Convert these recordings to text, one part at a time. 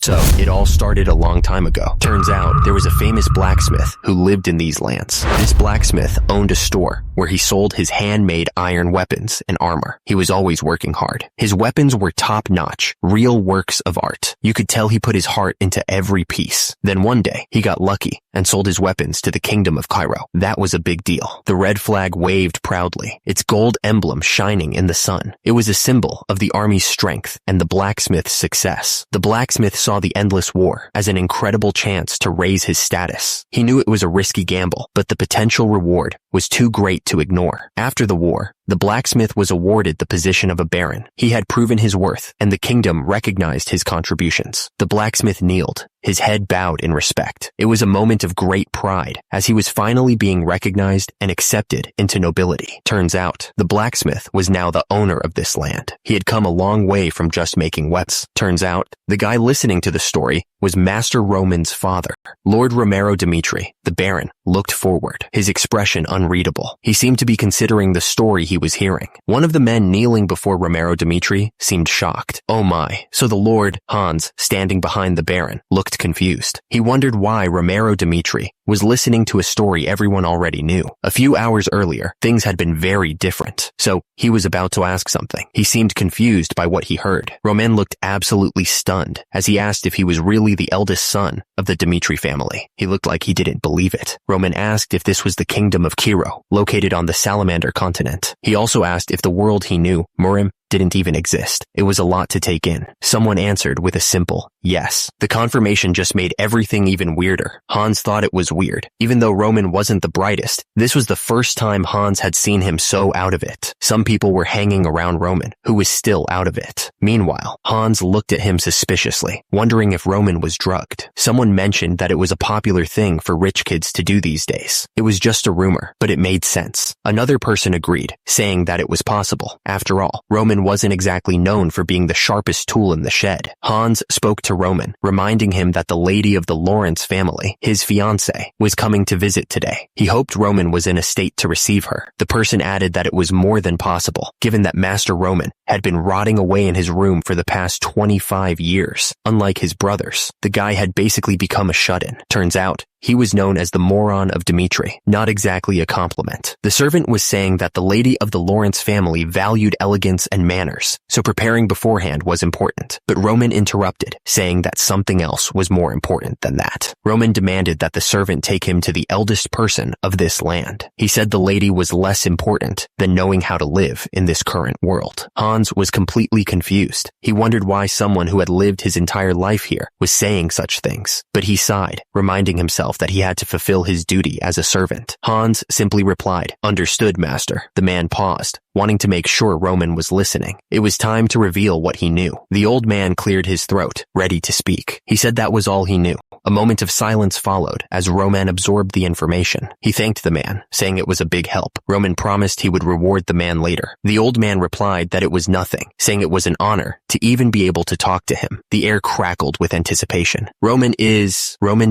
So, it all started a long time ago. Turns out, there was a famous blacksmith who lived in these lands. This blacksmith owned a store where he sold his handmade iron weapons and armor. He was always working hard. His weapons were top-notch, real works of art. You could tell he put his heart into every piece. Then one day, he got lucky and sold his weapons to the kingdom of Cairo. That was a big deal. The red flag waved proudly, its gold emblem shining in the sun. It was a symbol of the army's strength and the blacksmith's success. The blacksmith saw the endless war as an incredible chance to raise his status. He knew it was a risky gamble, but the potential reward was too great to ignore. After the war, the blacksmith was awarded the position of a baron. He had proven his worth, and the kingdom recognized his contributions. The blacksmith kneeled, his head bowed in respect. It was a moment of great pride, as he was finally being recognized and accepted into nobility. Turns out, the blacksmith was now the owner of this land. He had come a long way from just making weapons. Turns out, the guy listening to the story was Master Roman's father. Lord Romero Dimitri, the Baron, looked forward, his expression unreadable. He seemed to be considering the story he was hearing. One of the men kneeling before Romero Dimitri seemed shocked. Oh my, so the Lord, Hans, standing behind the Baron, looked confused. He wondered why Romero Dimitri was listening to a story everyone already knew. A few hours earlier, things had been very different, so he was about to ask something. He seemed confused by what he heard. Roman looked absolutely stunned as he asked if he was really the eldest son of the Dimitri family. He looked like he didn't believe it. Roman asked if this was the kingdom of Cairo, located on the Salamander continent. He also asked if the world he knew, Murim, didn't even exist. It was a lot to take in. Someone answered with a simple yes. The confirmation just made everything even weirder. Hans thought it was weird. Even though Roman wasn't the brightest, this was the first time Hans had seen him so out of it. Some people were hanging around Roman, who was still out of it. Meanwhile, Hans looked at him suspiciously, wondering if Roman was drugged. Someone mentioned that it was a popular thing for rich kids to do these days. It was just a rumor, but it made sense. Another person agreed, saying that it was possible. After all, Roman wasn't exactly known for being the sharpest tool in the shed. Hans spoke to Roman, reminding him that the lady of the Lawrence family, his fiancée, was coming to visit today. He hoped Roman was in a state to receive her. The person added that it was more than possible, given that Master Roman had been rotting away in his room for the past 25 years. Unlike his brothers, the guy had basically become a shut-in. Turns out, he was known as the moron of Dimitri, not exactly a compliment. The servant was saying that the lady of the Lawrence family valued elegance and manners, so preparing beforehand was important. But Roman interrupted, saying that something else was more important than that. Roman demanded that the servant take him to the eldest person of this land. He said the lady was less important than knowing how to live in this current world. Hans was completely confused. He wondered why someone who had lived his entire life here was saying such things, but he sighed, reminding himself that he had to fulfill his duty as a servant. Hans simply replied, "Understood, master." The man paused, wanting to make sure Roman was listening. It was time to reveal what he knew. The old man cleared his throat, ready to speak. He said that was all he knew. A moment of silence followed as Roman absorbed the information. He thanked the man, saying it was a big help. Roman promised he would reward the man later. The old man replied that it was nothing, saying it was an honor to even be able to talk to him. The air crackled with anticipation. Roman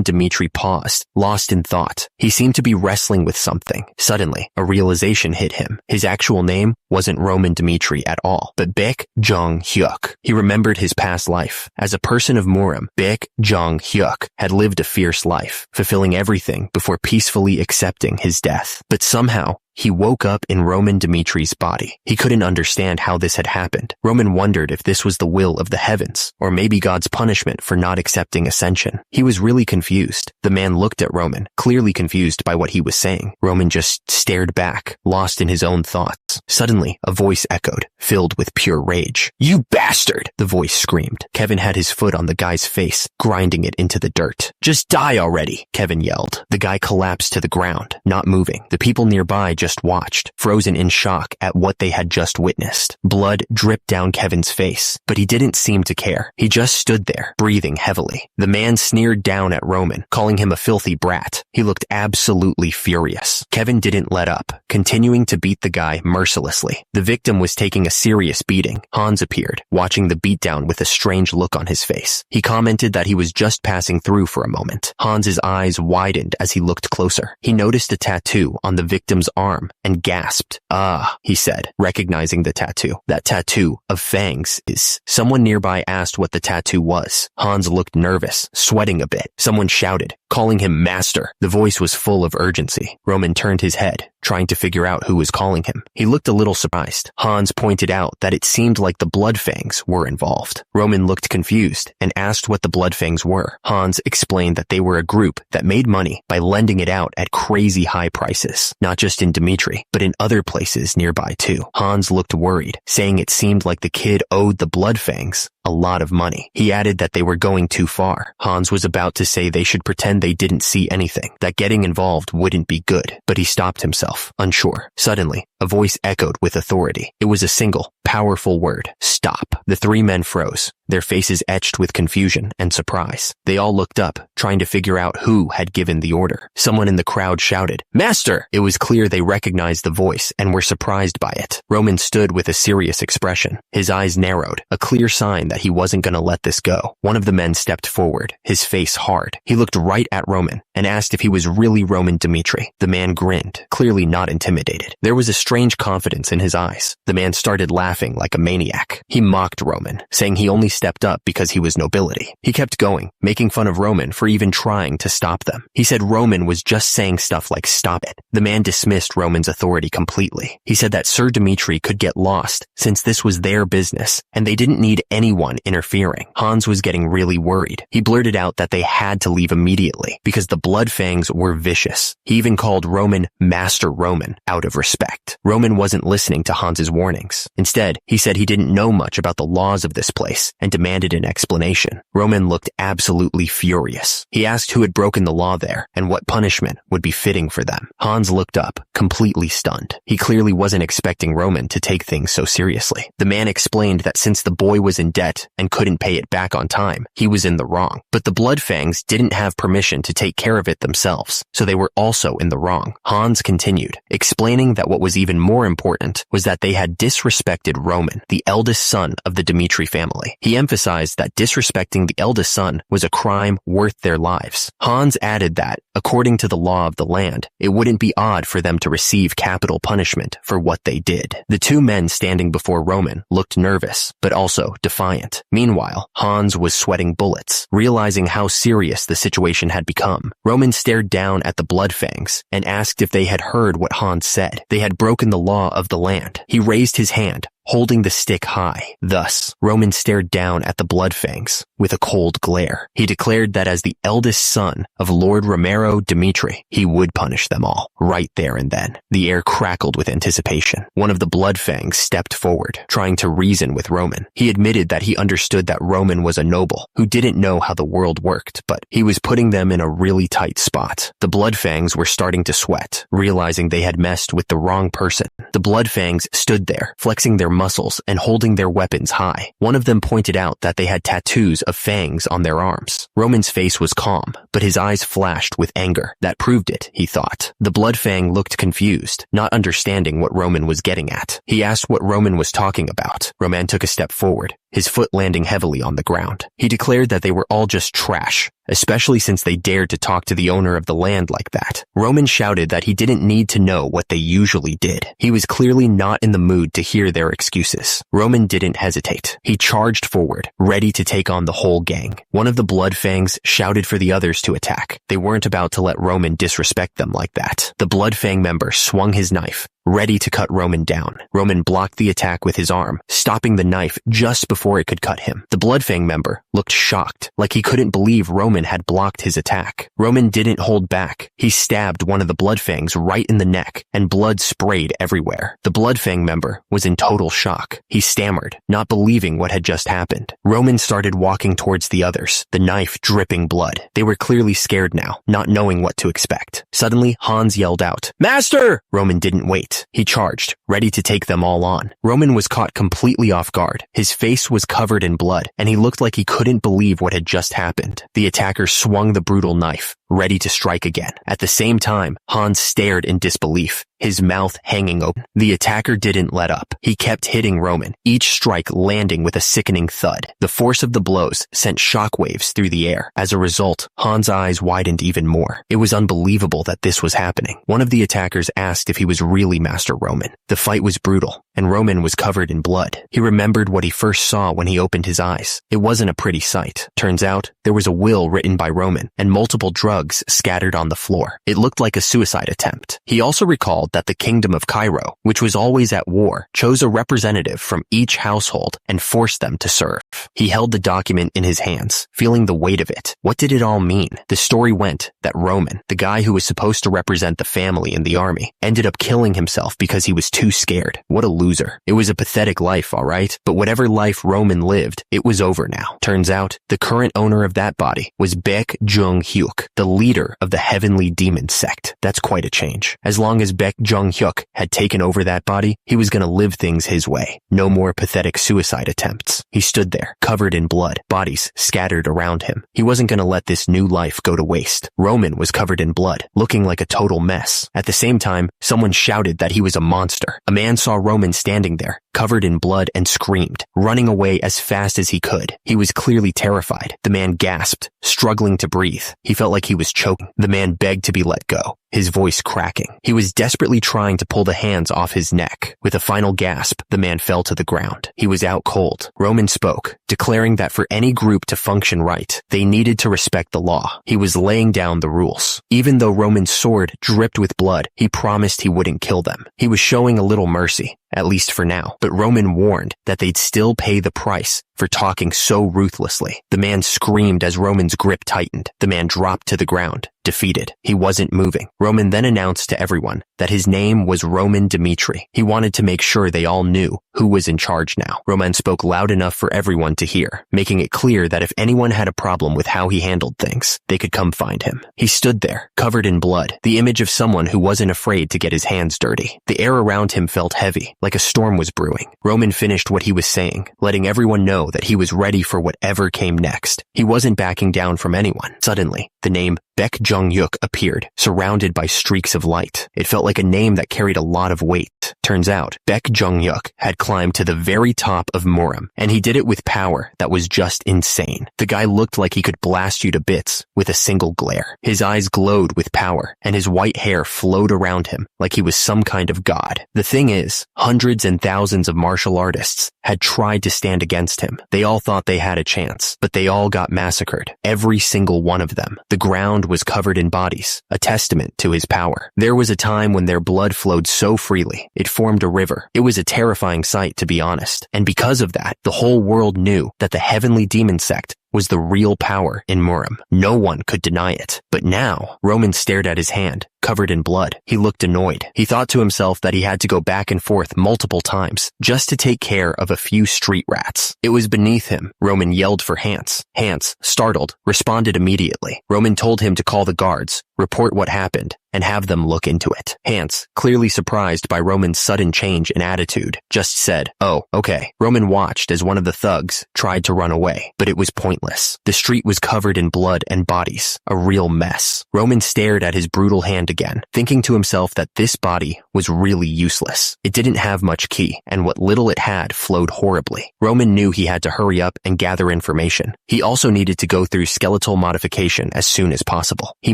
Dimitri paused, lost in thought. He seemed to be wrestling with something. Suddenly, a realization hit him. His actual name wasn't Roman Dimitri at all, but Baek Jong-hyuk. He remembered his past life. As a person of Murim, Baek Jong-hyuk had lived a fierce life, fulfilling everything before peacefully accepting his death. But somehow, he woke up in Roman Dimitri's body. He couldn't understand how this had happened. Roman wondered if this was the will of the heavens, or maybe God's punishment for not accepting ascension. He was really confused. The man looked at Roman, clearly confused by what he was saying. Roman just stared back, lost in his own thoughts. Suddenly, a voice echoed, filled with pure rage. "You bastard!" the voice screamed. Kevin had his foot on the guy's face, grinding it into the dirt. "Just die already!" Kevin yelled. The guy collapsed to the ground, not moving. The people nearby just watched, frozen in shock at what they had just witnessed. Blood dripped down Kevin's face, but he didn't seem to care. He just stood there, breathing heavily. The man sneered down at Roman, calling him a filthy brat. He looked absolutely furious. Kevin didn't let up, continuing to beat the guy mercilessly. The victim was taking a serious beating. Hans appeared, watching the beatdown with a strange look on his face. He commented that he was just passing through for a moment. Hans's eyes widened as he looked closer. He noticed a tattoo on the victim's arm and gasped. "Ah," he said, recognizing the tattoo. "That tattoo of fangs is..." Someone nearby asked what the tattoo was. Hans looked nervous, sweating a bit. Someone shouted, calling him master. The voice was full of urgency. Roman turned his head, trying to figure out who was calling him. He looked a little surprised. Hans pointed out that it seemed like the blood fangs were involved. Roman looked confused and asked what the blood fangs were. Hans explained that they were a group that made money by lending it out at crazy high prices, not just in Dimitri, but in other places nearby too. Hans looked worried, saying it seemed like the kid owed the blood fangs a lot of money. He added that they were going too far. Hans was about to say they should pretend they didn't see anything, that getting involved wouldn't be good, but he stopped himself, unsure. Suddenly, a voice echoed with authority. It was a single, powerful word. Stop. The three men froze, their faces etched with confusion and surprise. They all looked up, trying to figure out who had given the order. Someone in the crowd shouted, "Master!" It was clear they recognized the voice and were surprised by it. Roman stood with a serious expression. His eyes narrowed, a clear sign that he wasn't going to let this go. One of the men stepped forward, his face hard. He looked right at Roman and asked if he was really Roman Dimitri. The man grinned, clearly not intimidated. There was a strange confidence in his eyes. The man started laughing like a maniac. He mocked Roman, saying he only stepped up because he was nobility. He kept going, making fun of Roman for even trying to stop them. He said Roman was just saying stuff like "stop it." The man dismissed Roman's authority completely. He said that Sir Dimitri could get lost since this was their business and they didn't need anyone interfering. Hans was getting really worried. He blurted out that they had to leave immediately because the blood fangs were vicious. He even called Roman Master Roman out of respect. Roman wasn't listening to Hans's warnings. Instead, he said he didn't know much about the laws of this place and demanded an explanation. Roman looked absolutely furious. He asked who had broken the law there and what punishment would be fitting for them. Hans looked up, completely stunned. He clearly wasn't expecting Roman to take things so seriously. The man explained that since the boy was in debt and couldn't pay it back on time, he was in the wrong. But the blood fangs didn't have permission to take care of it themselves, so they were also in the wrong. Hans continued, explaining that what was even more important was that they had disrespected Roman, the eldest son of the Dimitri family. He emphasized that disrespecting the eldest son was a crime worth their lives. Hans added that, according to the law of the land, it wouldn't be odd for them to receive capital punishment for what they did. The two men standing before Roman looked nervous, but also defiant. Meanwhile, Hans was sweating bullets, realizing how serious the situation had become. Roman stared down at the blood fangs and asked if they had heard what Hans said. They had broken the law of the land. He raised his hand, holding the stick high. Thus, Roman stared down at the blood fangs with a cold glare. He declared that as the eldest son of Lord Romero Dimitri, he would punish them all, right there and then. The air crackled with anticipation. One of the blood fangs stepped forward, trying to reason with Roman. He admitted that he understood that Roman was a noble who didn't know how the world worked, but he was putting them in a really tight spot. The blood fangs were starting to sweat, realizing they had messed with the wrong person. The blood fangs stood there, flexing their muscles and holding their weapons high. One of them pointed out that they had tattoos of fangs on their arms. Roman's face was calm, but his eyes flashed with anger. That proved it, he thought. The blood fang looked confused, not understanding what Roman was getting at. He asked what Roman was talking about. Roman took a step forward, his foot landing heavily on the ground. He declared that they were all just trash, especially since they dared to talk to the owner of the land like that. Roman shouted that he didn't need to know what they usually did. He was clearly not in the mood to hear their excuses. Roman didn't hesitate. He charged forward, ready to take on the whole gang. One of the blood fangs shouted for the others to attack. They weren't about to let Roman disrespect them like that. The blood fang member swung his knife, ready to cut Roman down. Roman blocked the attack with his arm, stopping the knife just before it could cut him. The blood fang member looked shocked, like he couldn't believe Roman had blocked his attack. Roman didn't hold back. He stabbed one of the blood fangs right in the neck, and blood sprayed everywhere. The blood fang member was in total shock. He stammered, not believing what had just happened. Roman started walking towards the others, the knife dripping blood. They were clearly scared now, not knowing what to expect. Suddenly, Hans yelled out, "Master!" Roman didn't wait. He charged, ready to take them all on. Roman was caught completely off guard. His face was covered in blood, and he looked like he couldn't believe what had just happened. The attacker swung the brutal knife, ready to strike again. At the same time, Hans stared in disbelief, his mouth hanging open. The attacker didn't let up. He kept hitting Roman, each strike landing with a sickening thud. The force of the blows sent shockwaves through the air. As a result, Han's eyes widened even more. It was unbelievable that this was happening. One of the attackers asked if he was really Master Roman. The fight was brutal, and Roman was covered in blood. He remembered what he first saw when he opened his eyes. It wasn't a pretty sight. Turns out, there was a will written by Roman, and multiple drugs scattered on the floor. It looked like a suicide attempt. He also recalled that the Kingdom of Cairo, which was always at war, chose a representative from each household and forced them to serve. He held the document in his hands, feeling the weight of it. What did it all mean? The story went that Roman, the guy who was supposed to represent the family in the army, ended up killing himself because he was too scared. What a loser. It was a pathetic life, alright? But whatever life Roman lived, it was over now. Turns out, the current owner of that body was Baek Jung-hyuk, the leader of the Heavenly Demon sect. That's quite a change. As long as Baek Jung-hyuk had taken over that body, he was gonna live things his way. No more pathetic suicide attempts. He stood there, covered in blood, bodies scattered around him. He wasn't gonna let this new life go to waste. Roman was covered in blood, looking like a total mess. At the same time, someone shouted that he was a monster. A man saw Roman standing there, covered in blood, and screamed, running away as fast as he could. He was clearly terrified. The man gasped, struggling to breathe. He felt like he was choking. The man begged to be let go, his voice cracking. He was desperately trying to pull the hands off his neck. With a final gasp, the man fell to the ground. He was out cold. Roman spoke, declaring that for any group to function right, they needed to respect the law. He was laying down the rules. Even though Roman's sword dripped with blood, he promised he wouldn't kill them. He was showing a little mercy, at least for now. But Roman warned that they'd still pay the price for talking so ruthlessly. The man screamed as Roman's grip tightened. The man dropped to the ground, defeated. He wasn't moving. Roman then announced to everyone that his name was Roman Dmitri. He wanted to make sure they all knew who was in charge now. Roman spoke loud enough for everyone to hear, making it clear that if anyone had a problem with how he handled things, they could come find him. He stood there, covered in blood, the image of someone who wasn't afraid to get his hands dirty. The air around him felt heavy, like a storm was brewing. Roman finished what he was saying, letting everyone know that he was ready for whatever came next. He wasn't backing down from anyone. Suddenly, the name Baek Jung-hyuk appeared, surrounded by streaks of light. It felt like a name that carried a lot of weight. Turns out, Baek Jung-hyuk had climbed to the very top of Muram, and he did it with power that was just insane. The guy looked like he could blast you to bits with a single glare. His eyes glowed with power, and his white hair flowed around him like he was some kind of god. The thing is, hundreds and thousands of martial artists had tried to stand against him. They all thought they had a chance, but they all got massacred. Every single one of them. The ground was covered in bodies, a testament to his power. There was a time when their blood flowed so freely, it formed a river. It was a terrifying sight, to be honest. And because of that, the whole world knew that the Heavenly Demon sect was the real power in Muram. No one could deny it. But now, Roman stared at his hand, covered in blood. He looked annoyed. He thought to himself that he had to go back and forth multiple times just to take care of a few street rats. It was beneath him. Roman yelled for Hans. Hans, startled, responded immediately. Roman told him to call the guards, report what happened, and have them look into it. Hans, clearly surprised by Roman's sudden change in attitude, just said, "Oh, okay." Roman watched as one of the thugs tried to run away, but it was pointless. The street was covered in blood and bodies, a real mess. Roman stared at his brutal hand again, thinking to himself that this body was really useless. It didn't have much ki, and what little it had flowed horribly. Roman knew he had to hurry up and gather information. He also needed to go through skeletal modification as soon as possible. He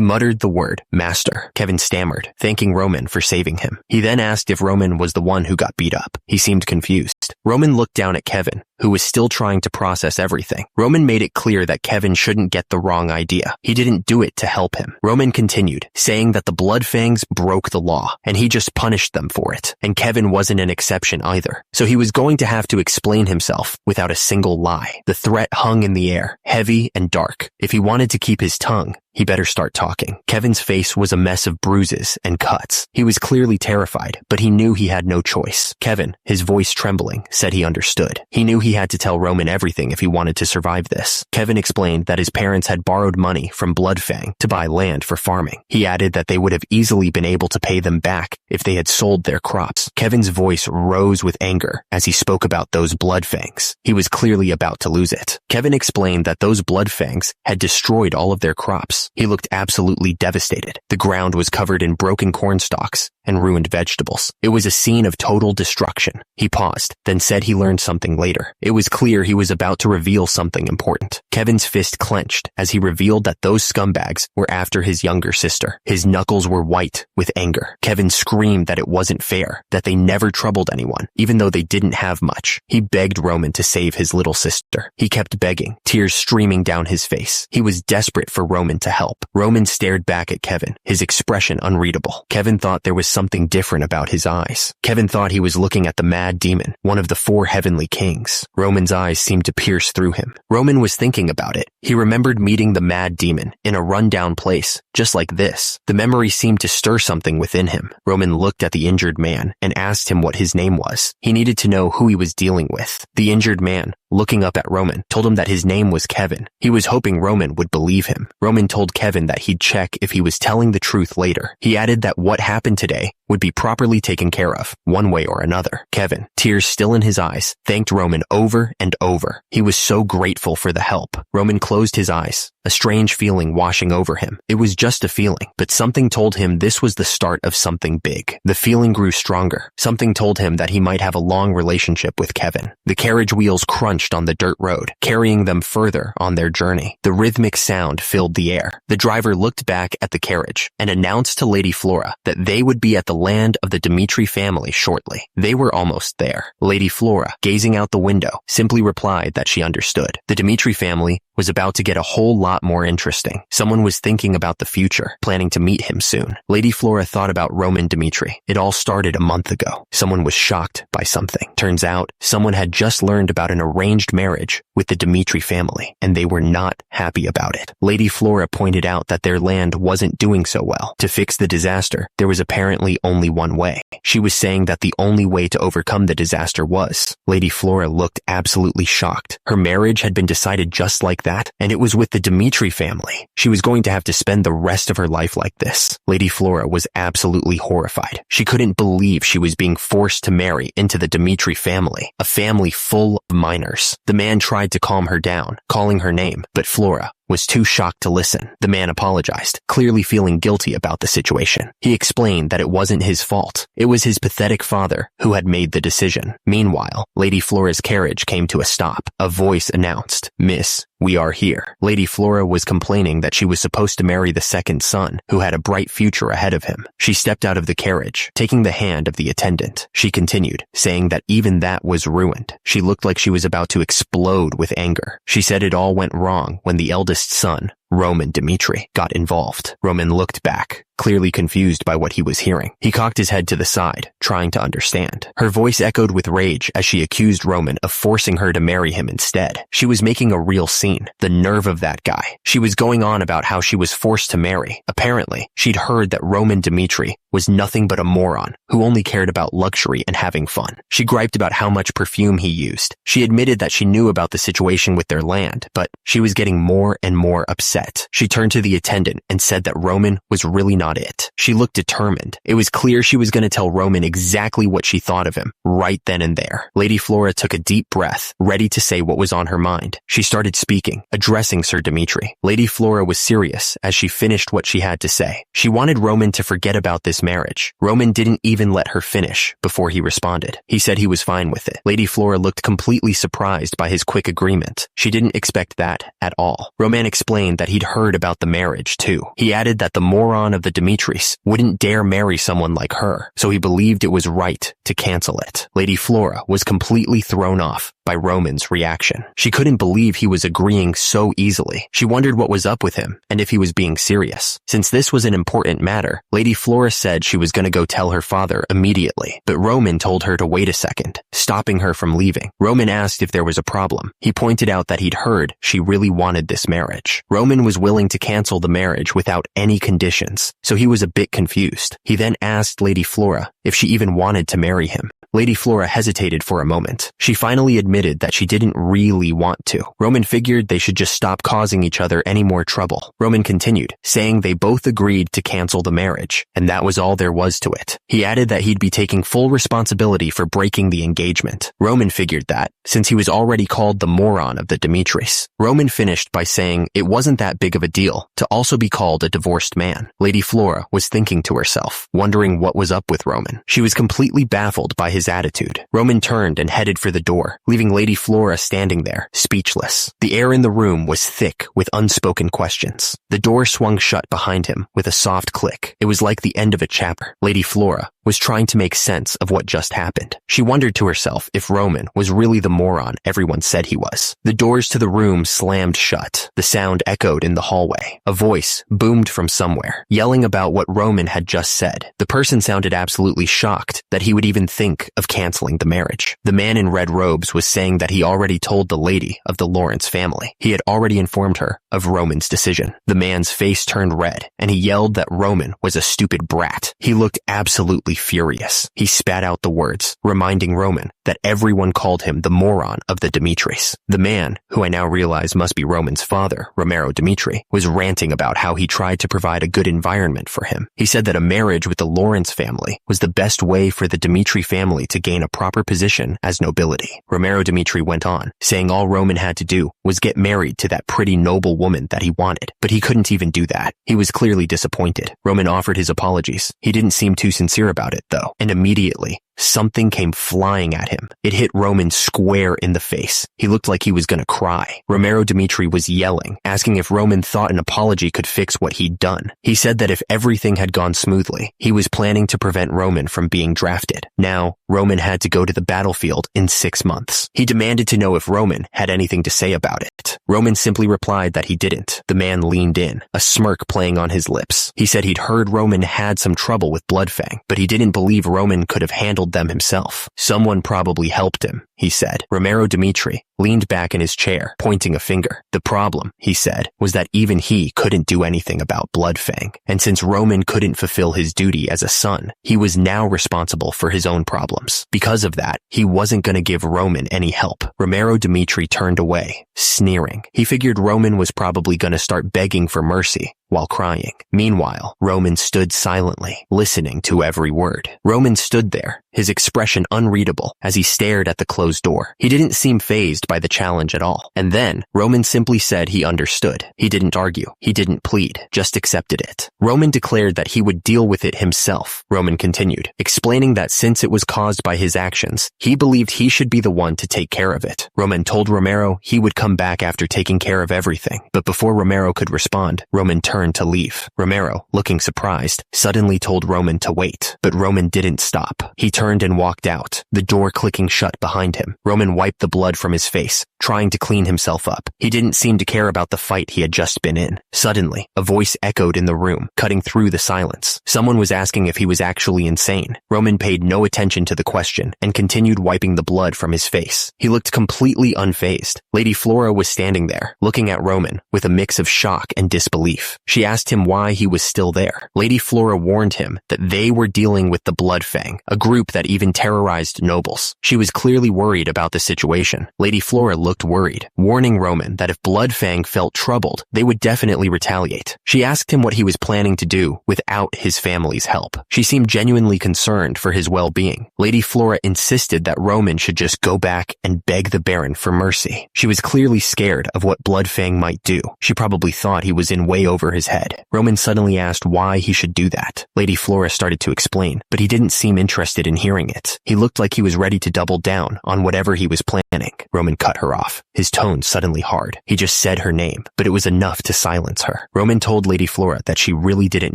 muttered the word, "Master." Kevin stammered, thanking Roman for saving him. He then asked if Roman was the one who got beat up. He seemed confused. Roman looked down at Kevin, who was still trying to process everything. Roman made it clear that Kevin shouldn't get the wrong idea. He didn't do it to help him. Roman continued, saying that the Blood Fangs broke the law, and he just punished them for it. And Kevin wasn't an exception either. So he was going to have to explain himself without a single lie. The threat hung in the air, heavy and dark. If he wanted to keep his tongue, he better start talking. Kevin's face was a mess of bruises and cuts. He was clearly terrified, but he knew he had no choice. Kevin, his voice trembling, said he understood. He knew he had to tell Roman everything if he wanted to survive this. Kevin explained that his parents had borrowed money from Bloodfang to buy land for farming. He added that they would have easily been able to pay them back if they had sold their crops. Kevin's voice rose with anger as he spoke about those Bloodfangs. He was clearly about to lose it. Kevin explained that those Bloodfangs had destroyed all of their crops. He looked absolutely devastated. The ground was covered in broken corn stalks, and ruined vegetables. It was a scene of total destruction. He paused, then said he learned something later. It was clear he was about to reveal something important. Kevin's fist clenched as he revealed that those scumbags were after his younger sister. His knuckles were white with anger. Kevin screamed that it wasn't fair, that they never troubled anyone, even though they didn't have much. He begged Roman to save his little sister. He kept begging, tears streaming down his face. He was desperate for Roman to help. Roman stared back at Kevin, his expression unreadable. Kevin thought there was something different about his eyes. Kevin thought he was looking at the mad demon, one of the 4 heavenly kings. Roman's eyes seemed to pierce through him. Roman was thinking about it. He remembered meeting the mad demon in a rundown place, just like this. The memory seemed to stir something within him. Roman looked at the injured man and asked him what his name was. He needed to know who he was dealing with. The injured man, looking up at Roman, told him that his name was Kevin. He was hoping Roman would believe him. Roman told Kevin that he'd check if he was telling the truth later. He added that what happened today would be properly taken care of, one way or another. Kevin, tears still in his eyes, thanked Roman over and over. He was so grateful for the help. Roman closed his eyes, a strange feeling washing over him. It was just a feeling, but something told him this was the start of something big. The feeling grew stronger. Something told him that he might have a long relationship with Kevin. The carriage wheels crunched on the dirt road, carrying them further on their journey. The rhythmic sound filled the air. The driver looked back at the carriage and announced to Lady Flora that they would be at the land of the Dimitri family shortly. They were almost there. Lady Flora, gazing out the window, simply replied that she understood. The Dimitri family was about to get a whole lot more interesting. Someone was thinking about the future, planning to meet him soon. Lady Flora thought about Roman Dimitri. It all started a month ago. Someone was shocked by something. Turns out, someone had just learned about an arranged marriage with the Dimitri family, and they were not happy about it. Lady Flora pointed out that their land wasn't doing so well. To fix the disaster, there was apparently only one way. She was saying that the only way to overcome the disaster was. Lady Flora looked absolutely shocked. Her marriage had been decided just like that, and it was with the Dimitri family. She was going to have to spend the rest of her life like this. Lady Flora was absolutely horrified. She couldn't believe she was being forced to marry into the Dimitri family, a family full of minors. The man tried to calm her down, calling her name, but Flora was too shocked to listen. The man apologized, clearly feeling guilty about the situation. He explained that it wasn't his fault. It was his pathetic father who had made the decision. Meanwhile, Lady Flora's carriage came to a stop. A voice announced, "Miss, we are here." Lady Flora was complaining that she was supposed to marry the second son, who had a bright future ahead of him. She stepped out of the carriage, taking the hand of the attendant. She continued, saying that even that was ruined. She looked like she was about to explode with anger. She said it all went wrong when the eldest son, Roman Dimitri, got involved. Roman looked back, clearly confused by what he was hearing. He cocked his head to the side, trying to understand. Her voice echoed with rage as she accused Roman of forcing her to marry him instead. She was making a real scene. The nerve of that guy. She was going on about how she was forced to marry. Apparently, she'd heard that Roman Dimitri was nothing but a moron who only cared about luxury and having fun. She griped about how much perfume he used. She admitted that she knew about the situation with their land, but she was getting more and more upset. She turned to the attendant and said that Roman was really not it. She looked determined. It was clear she was going to tell Roman exactly what she thought of him, right then and there. Lady Flora took a deep breath, ready to say what was on her mind. She started speaking, addressing Sir Dimitri. Lady Flora was serious as she finished what she had to say. She wanted Roman to forget about this marriage. Roman didn't even let her finish before he responded. He said he was fine with it. Lady Flora looked completely surprised by his quick agreement. She didn't expect that at all. Roman explained that he'd heard about the marriage too. He added that the moron of the Dimitris wouldn't dare marry someone like her, so he believed it was right to cancel it. Lady Flora was completely thrown off by Roman's reaction. She couldn't believe he was agreeing so easily. She wondered what was up with him and if he was being serious. Since this was an important matter, Lady Flora said she was going to go tell her father immediately, but Roman told her to wait a second, stopping her from leaving. Roman asked if there was a problem. He pointed out that he'd heard she really wanted this marriage. Roman was willing to cancel the marriage without any conditions, so he was a bit confused. He then asked Lady Flora if she even wanted to marry him. Lady Flora hesitated for a moment. She finally admitted that she didn't really want to. Roman figured they should just stop causing each other any more trouble. Roman continued, saying they both agreed to cancel the marriage, and that was all there was to it. He added that he'd be taking full responsibility for breaking the engagement. Roman figured that, since he was already called the moron of the Dimitris. Roman finished by saying it wasn't that big of a deal to also be called a divorced man. Lady Flora was thinking to herself, wondering what was up with Roman. She was completely baffled by his attitude. Roman turned and headed for the door, leaving Lady Flora standing there, speechless. The air in the room was thick with unspoken questions. The door swung shut behind him with a soft click. It was like the end of a chapter. Lady Flora was trying to make sense of what just happened. She wondered to herself if Roman was really the moron everyone said he was. The doors to the room slammed shut. The sound echoed in the hallway. A voice boomed from somewhere, yelling about what Roman had just said. The person sounded absolutely shocked that he would even think of canceling the marriage. The man in red robes was saying that he already told the lady of the Lawrence family. He had already informed her of Roman's decision. The man's face turned red, and he yelled that Roman was a stupid brat. He looked absolutely furious. He spat out the words, reminding Roman that everyone called him the moron of the Dimitris. The man, who I now realize must be Roman's father, Romero Dimitri, was ranting about how he tried to provide a good environment for him. He said that a marriage with the Lawrence family was the best way for the Dimitri family to gain a proper position as nobility. Romero Dimitri went on, saying all Roman had to do was get married to that pretty noble woman that he wanted, but he couldn't even do that. He was clearly disappointed. Roman offered his apologies. He didn't seem too sincere about it, though, and immediately, something came flying at him. It hit Roman square in the face. He looked like he was gonna cry. Romero Dimitri was yelling, asking if Roman thought an apology could fix what he'd done. He said that if everything had gone smoothly, he was planning to prevent Roman from being drafted. Now, Roman had to go to the battlefield in 6 months. He demanded to know if Roman had anything to say about it. Roman simply replied that he didn't. The man leaned in, a smirk playing on his lips. He said he'd heard Roman had some trouble with Bloodfang, but he didn't believe Roman could have handled them himself. Someone probably helped him, he said. Romero Dimitri leaned back in his chair, pointing a finger. The problem, he said, was that even he couldn't do anything about Bloodfang. And since Roman couldn't fulfill his duty as a son, he was now responsible for his own problems. Because of that, he wasn't going to give Roman any help. Romero Dimitri turned away, sneering. He figured Roman was probably going to start begging for mercy while crying. Meanwhile, Roman stood silently, listening to every word. Roman stood there, his expression unreadable as he stared at the closed door. He didn't seem fazed by the challenge at all. And then, Roman simply said he understood. He didn't argue. He didn't plead, just accepted it. Roman declared that he would deal with it himself. Roman continued, explaining that since it was caused by his actions, he believed he should be the one to take care of it. Roman told Romero he would come back after taking care of everything. But before Romero could respond, Roman turned to leave. Romero, looking surprised, suddenly told Roman to wait. But Roman didn't stop. He turned and walked out, the door clicking shut behind him. Roman wiped the blood from his face, trying to clean himself up. He didn't seem to care about the fight he had just been in. Suddenly, a voice echoed in the room, cutting through the silence. Someone was asking if he was actually insane. Roman paid no attention to the question and continued wiping the blood from his face. He looked completely unfazed. Lady Flora was standing there, looking at Roman with a mix of shock and disbelief. She asked him why he was still there. Lady Flora warned him that they were dealing with the Bloodfang, a group that even terrorized nobles. She was clearly worried about the situation. Lady Flora looked worried, warning Roman that if Bloodfang felt troubled, they would definitely retaliate. She asked him what he was planning to do without his family's help. She seemed genuinely concerned for his well-being. Lady Flora insisted that Roman should just go back and beg the Baron for mercy. She was clearly scared of what Bloodfang might do. She probably thought he was in way over his head. Roman suddenly asked why he should do that. Lady Flora started to explain, but he didn't seem interested in hearing it. He looked like he was ready to double down on whatever he was planning. Roman cut her off, his tone suddenly hard. He just said her name, but it was enough to silence her. Roman told Lady Flora that she really didn't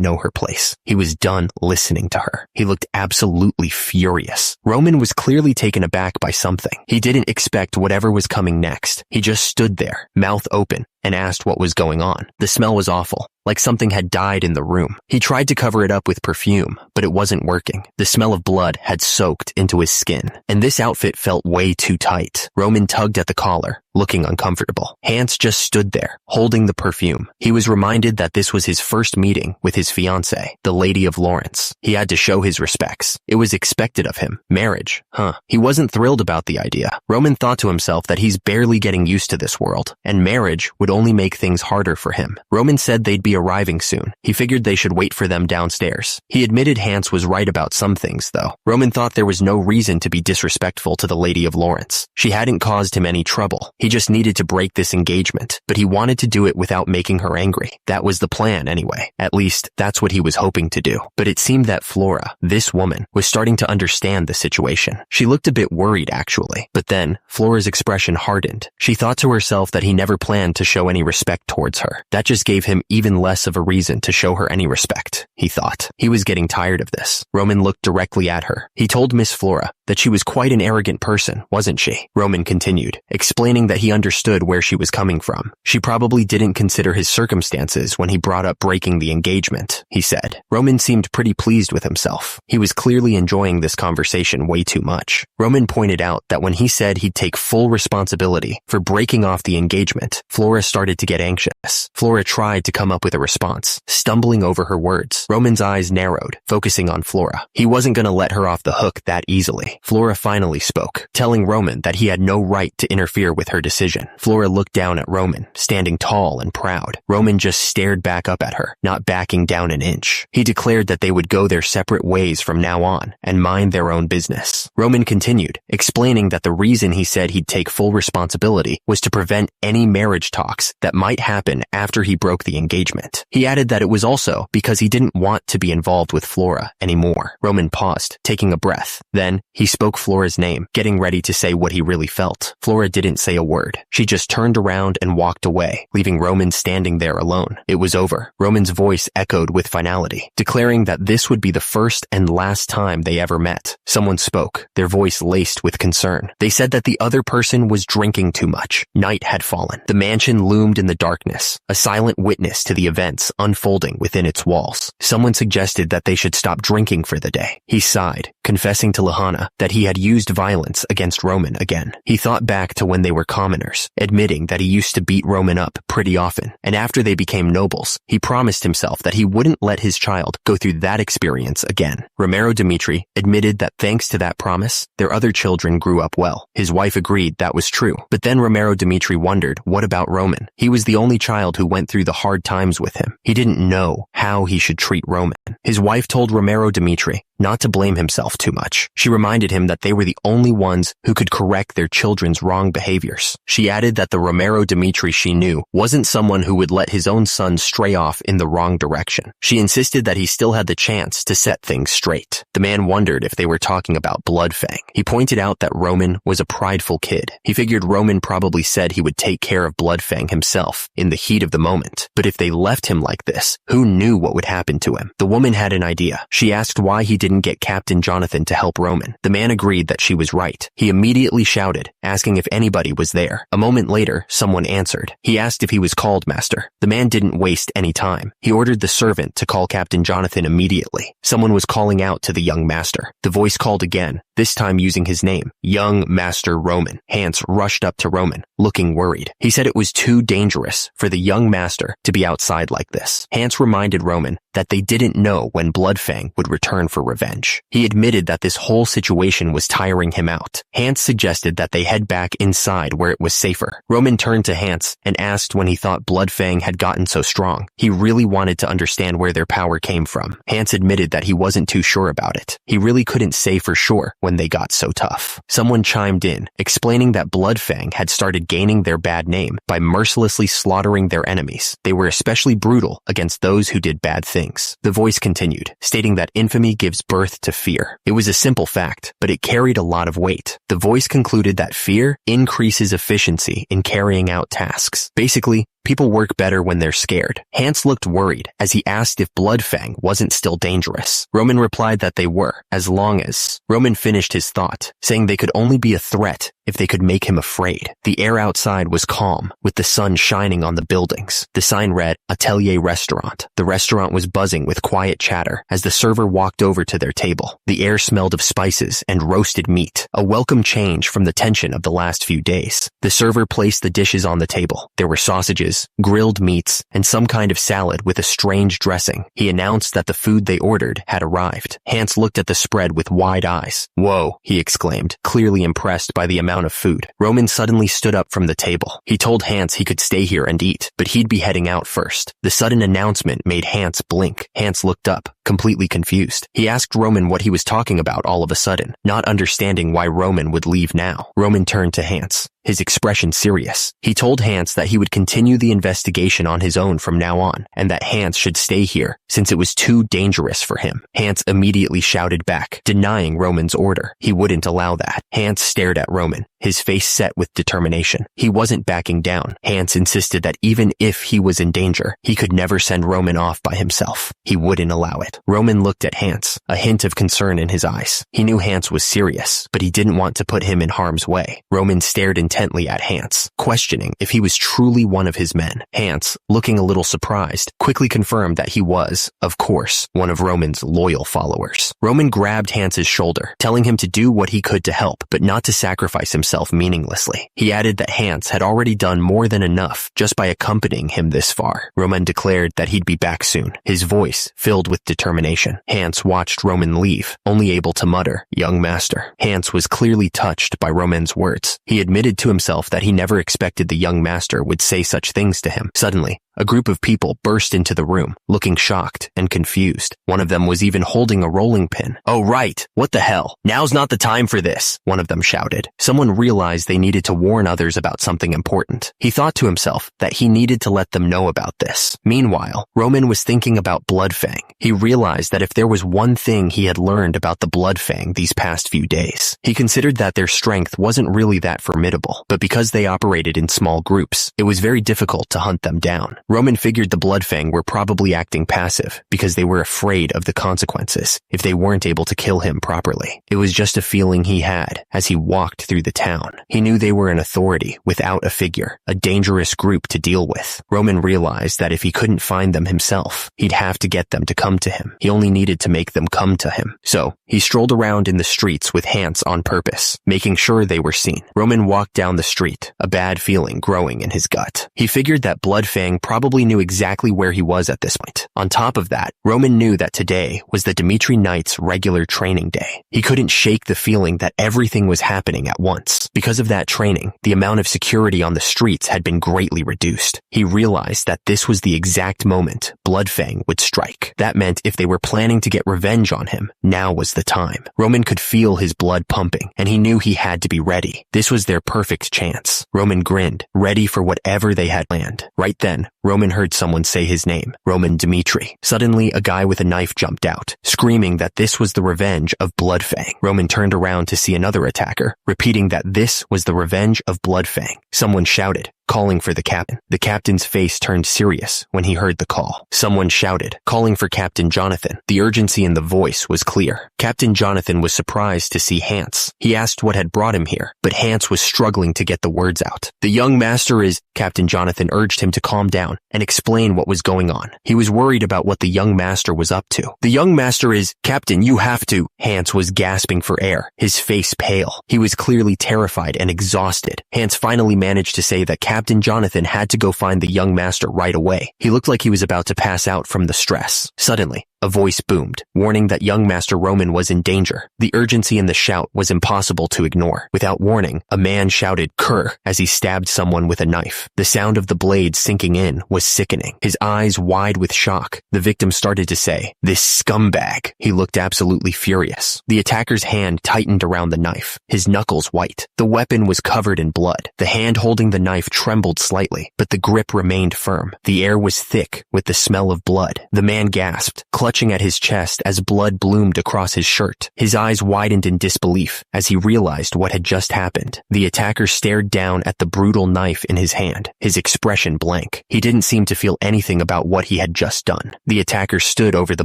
know her place. He was done listening to her. He looked absolutely furious. Roman was clearly taken aback by something. He didn't expect whatever was coming next. He just stood there, mouth open, and asked what was going on. The smell was awful, like something had died in the room. He tried to cover it up with perfume, but it wasn't working. The smell of blood had soaked into his skin, and this outfit felt way too tight. Roman tugged at the collar, looking uncomfortable. Hans just stood there, holding the perfume. He was reminded that this was his first meeting with his fiancée, the Lady of Lawrence. He had to show his respects. It was expected of him. Marriage, huh? He wasn't thrilled about the idea. Roman thought to himself that he's barely getting used to this world, and marriage would only make things harder for him. Roman said they'd be arriving soon. He figured they should wait for them downstairs. He admitted Hans was right about some things, though. Roman thought there was no reason to be disrespectful to the Lady of Lawrence. She hadn't caused him any trouble. He just needed to break this engagement, but he wanted to do it without making her angry. That was the plan anyway. At least, that's what he was hoping to do. But it seemed that Flora, this woman, was starting to understand the situation. She looked a bit worried, actually. But then, Flora's expression hardened. She thought to herself that he never planned to show any respect towards her. That just gave him even less of a reason to show her any respect, he thought. He was getting tired of this. Roman looked directly at her. He told Miss Flora that she was quite an arrogant person, wasn't she? Roman continued, explaining that he understood where she was coming from. She probably didn't consider his circumstances when he brought up breaking the engagement, he said. Roman seemed pretty pleased with himself. He was clearly enjoying this conversation way too much. Roman pointed out that when he said he'd take full responsibility for breaking off the engagement, Flora started to get anxious. Flora tried to come up with a response, stumbling over her words. Roman's eyes narrowed, focusing on Flora. He wasn't going to let her off the hook that easily. Flora finally spoke, telling Roman that he had no right to interfere with her decision. Flora looked down at Roman, standing tall and proud. Roman just stared back up at her, not backing down an inch. He declared that they would go their separate ways from now on and mind their own business. Roman continued, explaining that the reason he said he'd take full responsibility was to prevent any marriage talks that might happen after he broke the engagement. He added that it was also because he didn't want to be involved with Flora anymore. Roman paused, taking a breath. Then, he spoke Flora's name, getting ready to say what he really felt. Flora didn't say a word. She just turned around and walked away, leaving Roman standing there alone. It was over. Roman's voice echoed with finality, declaring that this would be the first and last time they ever met. Someone spoke, their voice laced with concern. They said that the other person was drinking too much. Night had fallen. The mansion loomed in the darkness, a silent witness to the events unfolding within its walls. Someone suggested that they should stop drinking for the day. He sighed, confessing to Lahana that he had used violence against Roman again. He thought back to when they were commoners, admitting that he used to beat Roman up pretty often, and after they became nobles, he promised himself that he wouldn't let his child go through that experience again. Romero Dimitri admitted that thanks to that promise, their other children grew up well. His wife agreed that was true, but then Romero Dimitri wondered, what about Roman? He was the only child who went through the hard times with him. He didn't know how he should treat Roman. His wife told Romero Dimitri not to blame himself too much. She reminded him that they were the only ones who could correct their children's wrong behaviors. She added that the Romero Dimitri she knew wasn't someone who would let his own son stray off in the wrong direction. She insisted that he still had the chance to set things straight. The man wondered if they were talking about Bloodfang. He pointed out that Roman was a prideful kid. He figured Roman probably said he would take care of Bloodfang himself in the heat of the moment. But if they left him like this, who knew what would happen to him? The woman had an idea. She asked why he didn't get Captain Jonathan to help Roman. The man agreed that she was right. He immediately shouted, asking if anybody was there. A moment later, someone answered. He asked if he was called, Master. The man didn't waste any time. He ordered the servant to call Captain Jonathan immediately. Someone was calling out to the young master. The voice called again, this time using his name, Young Master Roman. Hans rushed up to Roman, looking worried. He said it was too dangerous for the young master to be outside like this. Hans reminded Roman that they didn't know when Bloodfang would return for revenge. He admitted that this whole situation was tiring him out. Hans suggested that they head back inside where it was safer. Roman turned to Hans and asked when he thought Bloodfang had gotten so strong. He really wanted to understand where their power came from. Hans admitted that he wasn't too sure about it. He really couldn't say for sure when they got so tough. Someone chimed in, explaining that Bloodfang had started gaining their bad name by mercilessly slaughtering their enemies. They were especially brutal against those who did bad things. The voice continued, stating that infamy gives birth to fear. It was a simple fact, but it carried a lot of weight. The voice concluded that fear increases efficiency in carrying out tasks. Basically, People work better when they're scared. Hans looked worried as he asked if Bloodfang wasn't still dangerous. Roman replied that they were, as long as... Roman finished his thought, saying they could only be a threat if they could make him afraid. The air outside was calm, with the sun shining on the buildings. The sign read, Atelier Restaurant. The restaurant was buzzing with quiet chatter as the server walked over to their table. The air smelled of spices and roasted meat, a welcome change from the tension of the last few days. The server placed the dishes on the table. There were sausages, grilled meats, and some kind of salad with a strange dressing. He announced that the food they ordered had arrived. Hans looked at the spread with wide eyes. Whoa, he exclaimed, clearly impressed by the amount of food. Roman suddenly stood up from the table. He told Hans he could stay here and eat, but he'd be heading out first. The sudden announcement made Hans blink. Hans looked up, completely confused. He asked Roman what he was talking about all of a sudden, not understanding why Roman would leave now. Roman turned to Hans, his expression serious. He told Hans that he would continue the investigation on his own from now on, and that Hans should stay here since it was too dangerous for him. Hans immediately shouted back, denying Roman's order. He wouldn't allow that. Hans stared at Roman, his face set with determination. He wasn't backing down. Hans insisted that even if he was in danger, he could never send Roman off by himself. He wouldn't allow it. Roman looked at Hans, a hint of concern in his eyes. He knew Hans was serious, but he didn't want to put him in harm's way. Roman stared intently at Hans, questioning if he was truly one of his men. Hans, looking a little surprised, quickly confirmed that he was, of course, one of Roman's loyal followers. Roman grabbed Hans's shoulder, telling him to do what he could to help, but not to sacrifice himself meaninglessly. He added that Hans had already done more than enough just by accompanying him this far. Roman declared that he'd be back soon, his voice filled with determination. Hans watched Roman leave, only able to mutter, "Young master." Hans was clearly touched by Roman's words. He admitted to himself that he never expected the young master would say such things to him. Suddenly, a group of people burst into the room, looking shocked and confused. One of them was even holding a rolling pin. "Oh right, what the hell? Now's not the time for this," one of them shouted. Someone realized they needed to warn others about something important. He thought to himself that he needed to let them know about this. Meanwhile, Roman was thinking about Bloodfang. He realized that if there was one thing he had learned about the Bloodfang these past few days, he considered that their strength wasn't really that formidable, but because they operated in small groups, it was very difficult to hunt them down. Roman figured the Bloodfang were probably acting passive because they were afraid of the consequences if they weren't able to kill him properly. It was just a feeling he had as he walked through the town. He knew they were an authority without a figure, a dangerous group to deal with. Roman realized that if he couldn't find them himself, he'd have to get them to come to him. He only needed to make them come to him. So, he strolled around in the streets with Hans on purpose, making sure they were seen. Roman walked down the street, a bad feeling growing in his gut. He figured that Bloodfang probably knew exactly where he was at this point. On top of that, Roman knew that today was the Dmitri Knight's regular training day. He couldn't shake the feeling that everything was happening at once. Because of that training, the amount of security on the streets had been greatly reduced. He realized that this was the exact moment Bloodfang would strike. That meant if they were planning to get revenge on him, now was the time. Roman could feel his blood pumping, and he knew he had to be ready. This was their perfect chance. Roman grinned, ready for whatever they had planned. Right then, Roman heard someone say his name, Roman Dmitri. Suddenly, a guy with a knife jumped out, screaming that this was the revenge of Bloodfang. Roman turned around to see another attacker, repeating that this was the revenge of Bloodfang. Someone shouted, calling for the captain. The captain's face turned serious when he heard the call. Someone shouted, calling for Captain Jonathan. The urgency in the voice was clear. Captain Jonathan was surprised to see Hans. He asked what had brought him here, but Hans was struggling to get the words out. "The young master is..." Captain Jonathan urged him to calm down and explain what was going on. He was worried about what the young master was up to. "The young master is..." "Captain, you have to..." Hans was gasping for air, his face pale. He was clearly terrified and exhausted. Hans finally managed to say that Captain Jonathan had to go find the young master right away. He looked like he was about to pass out from the stress. Suddenly, a voice boomed, warning that young Master Roman was in danger. The urgency in the shout was impossible to ignore. Without warning, a man shouted "Cur" as he stabbed someone with a knife. The sound of the blade sinking in was sickening. His eyes wide with shock, the victim started to say, "This scumbag." He looked absolutely furious. The attacker's hand tightened around the knife, his knuckles white. The weapon was covered in blood. The hand holding the knife trembled slightly, but the grip remained firm. The air was thick with the smell of blood. The man gasped, clutching clutching at his chest as blood bloomed across his shirt. His eyes widened in disbelief as he realized what had just happened. The attacker stared down at the brutal knife in his hand, his expression blank. He didn't seem to feel anything about what he had just done. The attacker stood over the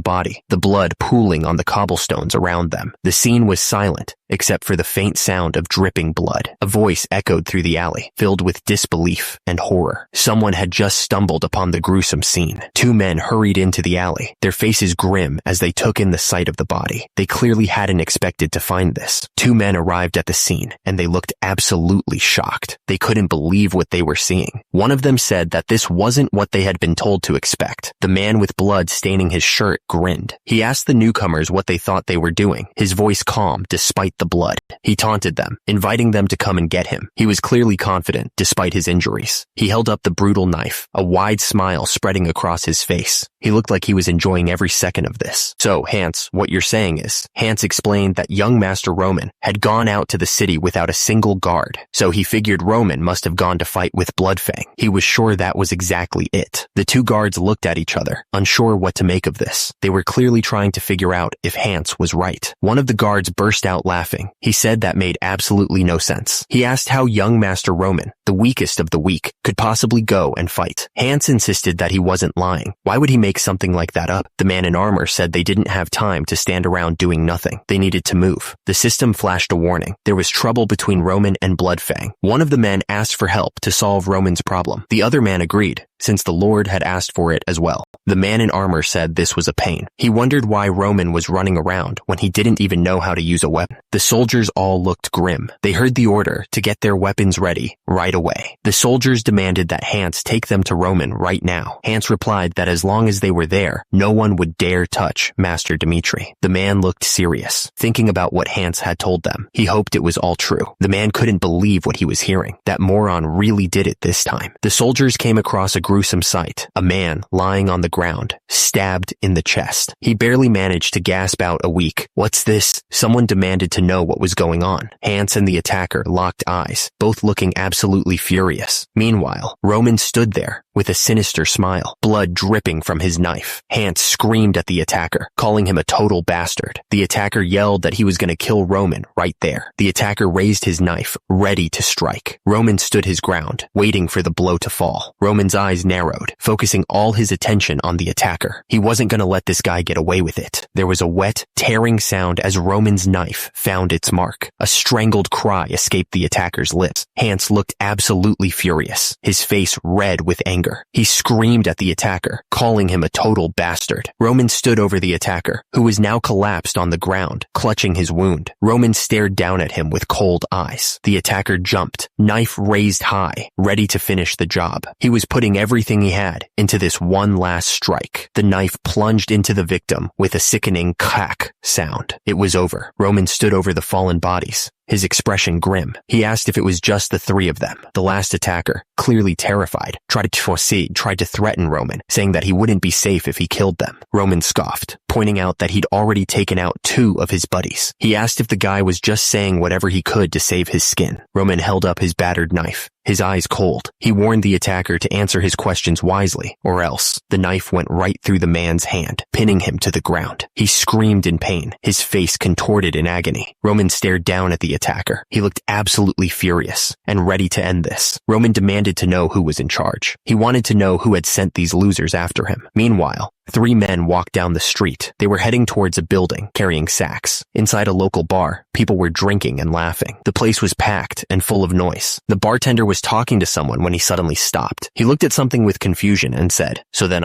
body, the blood pooling on the cobblestones around them. The scene was silent, except for the faint sound of dripping blood. A voice echoed through the alley, filled with disbelief and horror. Someone had just stumbled upon the gruesome scene. Two men hurried into the alley, their faces grim as they took in the sight of the body. They clearly hadn't expected to find this. Two men arrived at the scene, and they looked absolutely shocked. They couldn't believe what they were seeing. One of them said that this wasn't what they had been told to expect. The man with blood staining his shirt grinned. He asked the newcomers what they thought they were doing, his voice calm despite the blood. He taunted them, inviting them to come and get him. He was clearly confident, despite his injuries. He held up the brutal knife, a wide smile spreading across his face. He looked like he was enjoying every second of this. So, Hans, what you're saying is, Hans explained that young Master Roman had gone out to the city without a single guard, so he figured Roman must have gone to fight with Bloodfang. He was sure that was exactly it. The two guards looked at each other, unsure what to make of this. They were clearly trying to figure out if Hans was right. One of the guards burst out laughing. He said that made absolutely no sense. He asked how young Master Roman, the weakest of the weak, could possibly go and fight. Hans insisted that he wasn't lying. Why would he make something like that up? The man in armor said they didn't have time to stand around doing nothing. They needed to move. The system flashed a warning. There was trouble between Roman and Bloodfang. One of the men asked for help to solve Roman's problem. The other man agreed, since the Lord had asked for it as well. The man in armor said this was a pain. He wondered why Roman was running around when he didn't even know how to use a weapon. The soldiers all looked grim. They heard the order to get their weapons ready right away. The soldiers demanded that Hans take them to Roman right now. Hans replied that as long as they were there, no one would dare touch Master Dmitri. The man looked serious, thinking about what Hans had told them. He hoped it was all true. The man couldn't believe what he was hearing. That moron really did it this time. The soldiers came across a gruesome sight. A man lying on the ground, stabbed in the chest. He barely managed to gasp out a weak, "What's this?" Someone demanded to know what was going on. Hans and the attacker locked eyes, both looking absolutely furious. Meanwhile, Roman stood there with a sinister smile, blood dripping from his knife. Hans screamed at the attacker, calling him a total bastard. The attacker yelled that he was going to kill Roman right there. The attacker raised his knife, ready to strike. Roman stood his ground, waiting for the blow to fall. Roman's eyes narrowed, focusing all his attention on the attacker. He wasn't going to let this guy get away with it. There was a wet, tearing sound as Roman's knife found its mark. A strangled cry escaped the attacker's lips. Hans looked absolutely furious, his face red with anger. He screamed at the attacker, calling him a total bastard. Roman stood over the attacker, who was now collapsed on the ground, clutching his wound. Roman stared down at him with cold eyes. The attacker jumped, knife raised high, ready to finish the job. He was putting everything he had into this one last strike. The knife plunged into the victim with a sickening crack sound. It was over. Roman stood over the fallen bodies, his expression grim. He asked if it was just the three of them. The last attacker, clearly terrified, tried to threaten Roman, saying that he wouldn't be safe if he killed them. Roman scoffed, pointing out that he'd already taken out 2 of his buddies. He asked if the guy was just saying whatever he could to save his skin. Roman held up his battered knife, his eyes cold. He warned the attacker to answer his questions wisely, or else the knife went right through the man's hand, pinning him to the ground. He screamed in pain, his face contorted in agony. Roman stared down at the attacker. He looked absolutely furious and ready to end this. Roman demanded to know who was in charge. He wanted to know who had sent these losers after him. Meanwhile, 3 men walked down the street. They were heading towards a building, carrying sacks. Inside a local bar, people were drinking and laughing. The place was packed and full of noise. The bartender was talking to someone when he suddenly stopped. He looked at something with confusion and said, "So then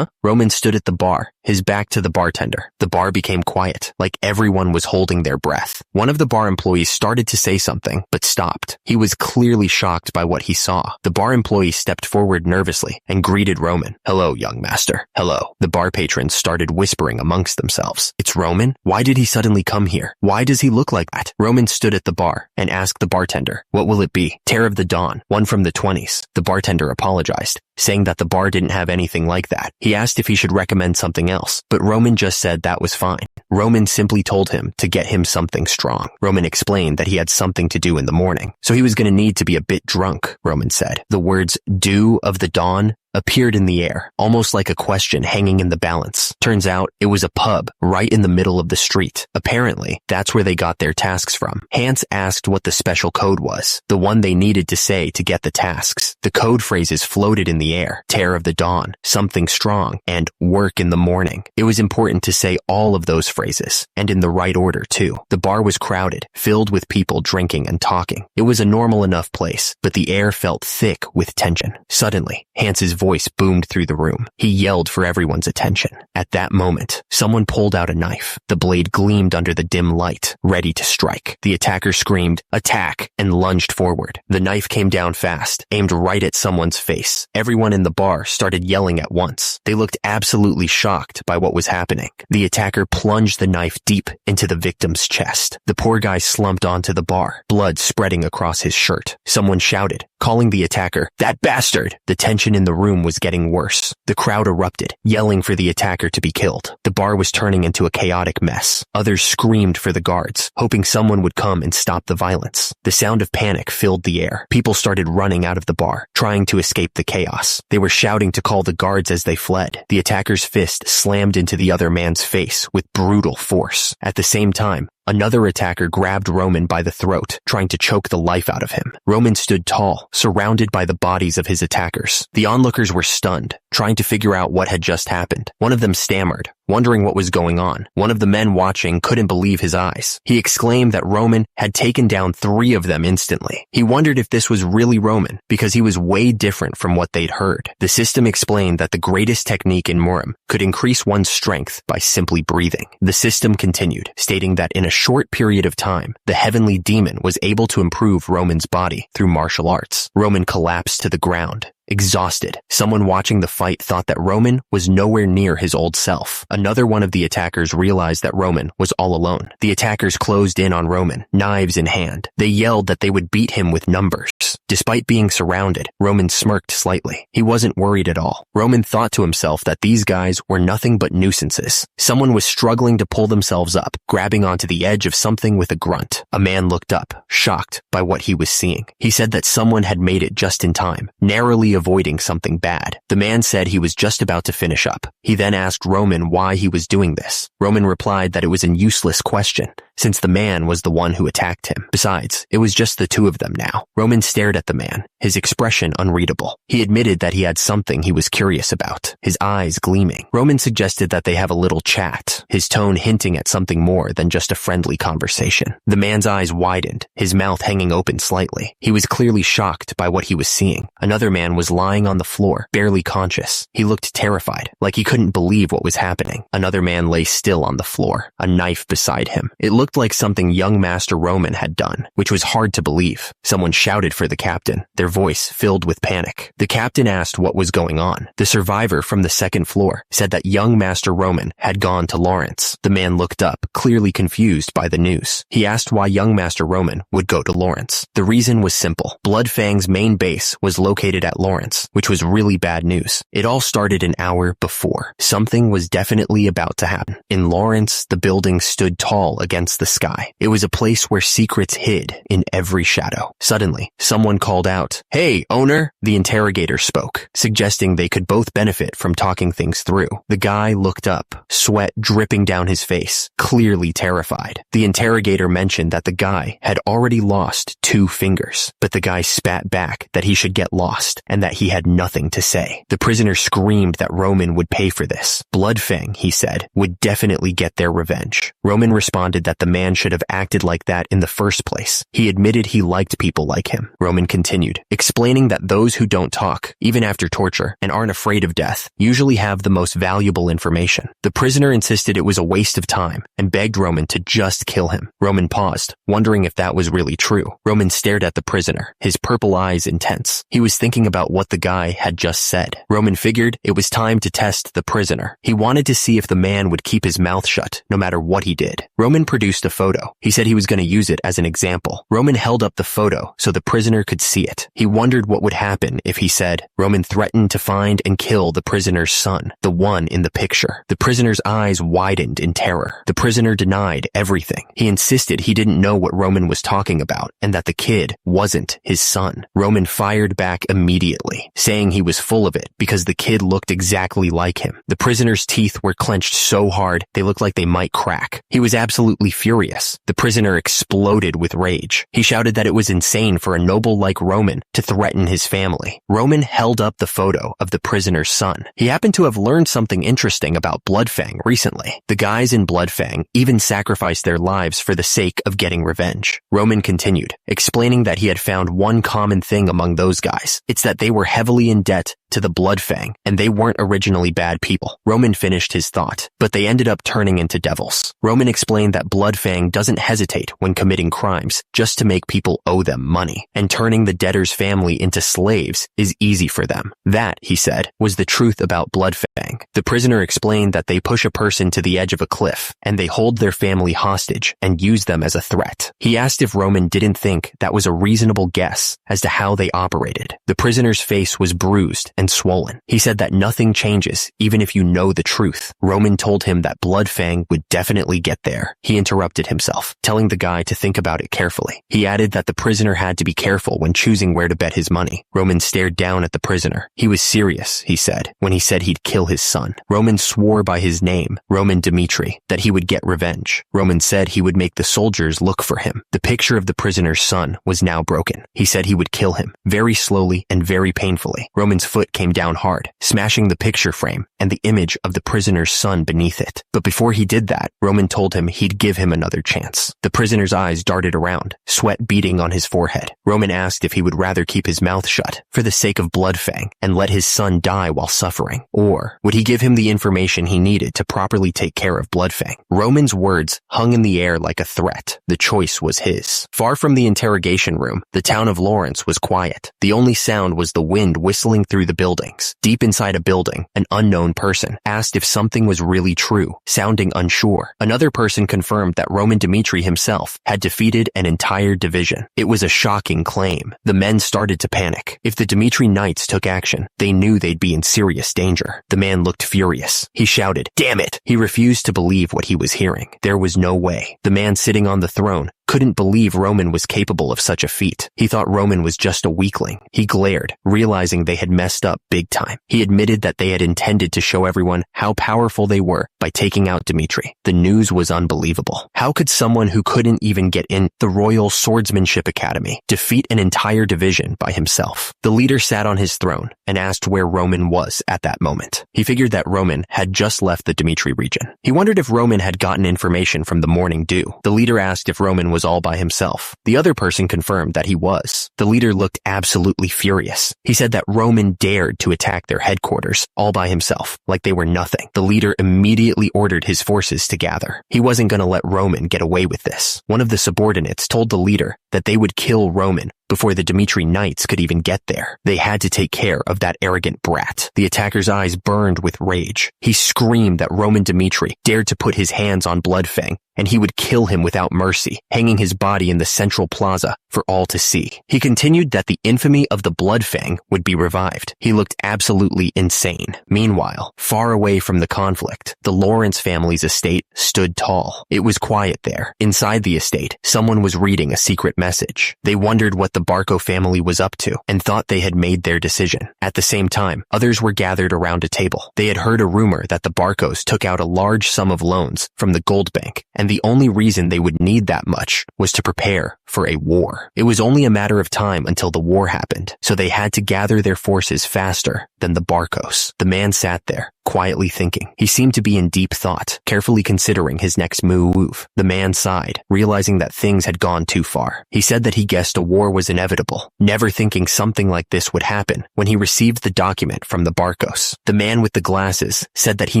Roman stood at the bar, his back to the bartender. The bar became quiet, like everyone was holding their breath. One of the bar employees started to say something, but stopped. He was clearly shocked by what he saw. The bar employee stepped forward nervously and greeted Roman. "Hello, young master." "Hello." The bar patrons started whispering amongst themselves. "It's Roman? Why did he suddenly come here? Why does he look like that?" Roman stood at the bar and asked the bartender, "What will it be?" "Tear of the Dawn, one from the 20s. The bartender apologized, saying that the bar didn't have anything like that. He asked if he should recommend something else, but Roman just said that was fine. Roman simply told him to get him something strong. Roman explained that he had something to do in the morning, so he was going to need to be a bit drunk, Roman said. The words "dew of the dawn" appeared in the air, almost like a question hanging in the balance. Turns out, it was a pub right in the middle of the street. Apparently, that's where they got their tasks from. Hans asked what the special code was, the one they needed to say to get the tasks. The code phrases floated in the air: tear of the dawn, something strong, and work in the morning. It was important to say all of those phrases, and in the right order too. The bar was crowded, filled with people drinking and talking. It was a normal enough place, but the air felt thick with tension. Suddenly, Hans's voice boomed through the room. He yelled for everyone's attention. At that moment, someone pulled out a knife. The blade gleamed under the dim light, ready to strike. The attacker screamed, "Attack!" and lunged forward. The knife came down fast, aimed right at someone's face. Everyone in the bar started yelling at once. They looked absolutely shocked by what was happening. The attacker plunged the knife deep into the victim's chest. The poor guy slumped onto the bar, blood spreading across his shirt. Someone shouted, calling the attacker, "That bastard!" The tension in the room was getting worse. The crowd erupted, yelling for the attacker to be killed. The bar was turning into a chaotic mess. Others screamed for the guards, hoping someone would come and stop the violence. The sound of panic filled the air. People started running out of the bar, trying to escape the chaos. They were shouting to call the guards as they fled. The attacker's fist slammed into the other man's face with brutal force. At the same time, another attacker grabbed Roman by the throat, trying to choke the life out of him. Roman stood tall, surrounded by the bodies of his attackers. The onlookers were stunned, trying to figure out what had just happened. One of them stammered, wondering what was going on. One of the men watching couldn't believe his eyes. He exclaimed that Roman had taken down 3 of them instantly. He wondered if this was really Roman, because he was way different from what they'd heard. The system explained that the greatest technique in Murim could increase one's strength by simply breathing. The system continued, stating that in a short period of time, the heavenly demon was able to improve Roman's body through martial arts. Roman collapsed to the ground, exhausted. Someone watching the fight thought that Roman was nowhere near his old self. Another one of the attackers realized that Roman was all alone. The attackers closed in on Roman, knives in hand. They yelled that they would beat him with numbers. Despite being surrounded, Roman smirked slightly. He wasn't worried at all. Roman thought to himself that these guys were nothing but nuisances. Someone was struggling to pull themselves up, grabbing onto the edge of something with a grunt. A man looked up, shocked by what he was seeing. He said that someone had made it just in time, narrowly avoiding something bad. The man said he was just about to finish up. He then asked Roman why he was doing this. Roman replied that it was a useless question, since the man was the one who attacked him. Besides, it was just the 2 of them now. Roman stared at the man, his expression unreadable. He admitted that he had something he was curious about, his eyes gleaming. Roman suggested that they have a little chat, his tone hinting at something more than just a friendly conversation. The man's eyes widened, his mouth hanging open slightly. He was clearly shocked by what he was seeing. Another man was lying on the floor, barely conscious. He looked terrified, like he couldn't believe what was happening. Another man lay still on the floor, a knife beside him. It looked like something young Master Roman had done, which was hard to believe. Someone shouted for the captain, their voice filled with panic. The captain asked what was going on. The survivor from the 2nd floor said that young Master Roman had gone to Lawrence. The man looked up, clearly confused by the news. He asked why young Master Roman would go to Lawrence. The reason was simple. Blood Fang's main base was located at Lawrence, which was really bad news. It all started an hour before. Something was definitely about to happen. In Lawrence, the building stood tall against the sky. It was a place where secrets hid in every shadow. Suddenly, someone called out, "Hey, owner!" The interrogator spoke, suggesting they could both benefit from talking things through. The guy looked up, sweat dripping down his face, clearly terrified. The interrogator mentioned that the guy had already lost 2 fingers, but the guy spat back that he should get lost and that he had nothing to say. The prisoner screamed that Roman would pay for this. Blood Fang, he said, would definitely get their revenge. Roman responded that the man should have acted like that in the first place. He admitted he liked people like him. Roman continued, explaining that those who don't talk, even after torture, and aren't afraid of death, usually have the most valuable information. The prisoner insisted it was a waste of time and begged Roman to just kill him. Roman paused, wondering if that was really true. Roman stared at the prisoner, his purple eyes intense. He was thinking about what the guy had just said. Roman figured it was time to test the prisoner. He wanted to see if the man would keep his mouth shut, no matter what he did. Roman produced produced a photo. He said he was going to use it as an example. Roman held up the photo so the prisoner could see it. He wondered what would happen if he said, Roman threatened to find and kill the prisoner's son, the one in the picture. The prisoner's eyes widened in terror. The prisoner denied everything. He insisted he didn't know what Roman was talking about and that the kid wasn't his son. Roman fired back immediately, saying he was full of it because the kid looked exactly like him. The prisoner's teeth were clenched so hard they looked like they might crack. He was absolutely furious. The prisoner exploded with rage. He shouted that it was insane for a noble like Roman to threaten his family. Roman held up the photo of the prisoner's son. He happened to have learned something interesting about Bloodfang recently. The guys in Bloodfang even sacrificed their lives for the sake of getting revenge. Roman continued, explaining that he had found one common thing among those guys. It's that they were heavily in debt to the Bloodfang, and they weren't originally bad people. Roman finished his thought, but they ended up turning into devils. Roman explained that Bloodfang doesn't hesitate when committing crimes just to make people owe them money, and turning the debtor's family into slaves is easy for them. That, he said, was the truth about Bloodfang. The prisoner explained that they push a person to the edge of a cliff, and they hold their family hostage and use them as a threat. He asked if Roman didn't think that was a reasonable guess as to how they operated. The prisoner's face was bruised and swollen. He said that nothing changes even if you know the truth. Roman told him that Bloodfang would definitely get there. He interrupted himself, telling the guy to think about it carefully. He added that the prisoner had to be careful when choosing where to bet his money. Roman stared down at the prisoner. He was serious, he said, when he said he'd kill his son. Roman swore by his name, Roman Dmitri, that he would get revenge. Roman said he would make the soldiers look for him. The picture of the prisoner's son was now broken. He said he would kill him, very slowly and very painfully. Roman's foot came down hard, smashing the picture frame and the image of the prisoner's son beneath it. But before he did that, Roman told him he'd give him another chance. The prisoner's eyes darted around, sweat beading on his forehead. Roman asked if he would rather keep his mouth shut for the sake of Bloodfang and let his son die while suffering, or would he give him the information he needed to properly take care of Bloodfang? Roman's words hung in the air like a threat. The choice was his. Far from the interrogation room, the town of Lawrence was quiet. The only sound was the wind whistling through the buildings. Deep inside a building, an unknown person asked if something was really true, sounding unsure. Another person confirmed that Roman Dmitri himself had defeated an entire division. It was a shocking claim. The men started to panic. If the Dmitri Knights took action, they knew they'd be in serious danger. The man looked furious. He shouted, "Damn it!" He refused to believe what he was hearing. There was no way. The man sitting on the throne couldn't believe Roman was capable of such a feat. He thought Roman was just a weakling. He glared, realizing they had messed up big time. He admitted that they had intended to show everyone how powerful they were by taking out Dmitri. The news was unbelievable. How could someone who couldn't even get in the Royal Swordsmanship Academy defeat an entire division by himself? The leader sat on his throne and asked where Roman was at that moment. He figured that Roman had just left the Dmitri region. He wondered if Roman had gotten information from the morning dew. The leader asked if Roman was all by himself. The other person confirmed that he was. The leader looked absolutely furious. He said that Roman dared to attack their headquarters all by himself, like they were nothing. The leader immediately ordered his forces to gather. He wasn't going to let Roman get away with this. One of the subordinates told the leader that they would kill Roman before the Dmitri Knights could even get there. They had to take care of that arrogant brat. The attacker's eyes burned with rage. He screamed that Roman Dmitri dared to put his hands on Bloodfang, and he would kill him without mercy, hanging his body in the central plaza for all to see. He continued that the infamy of the Bloodfang would be revived. He looked absolutely insane. Meanwhile, far away from the conflict, the Lawrence family's estate stood tall. It was quiet there. Inside the estate, someone was reading a secret message. They wondered what the Barco family was up to and thought they had made their decision. At the same time, others were gathered around a table. They had heard a rumor that the Barcos took out a large sum of loans from the gold bank, and the only reason they would need that much was to prepare for a war. It was only a matter of time until the war happened, so they had to gather their forces faster than the Barcos. The man sat there, quietly thinking. He seemed to be in deep thought, carefully considering his next move. The man sighed, realizing that things had gone too far. He said that he guessed a war was inevitable, never thinking something like this would happen when he received the document from the Barcos. The man with the glasses said that he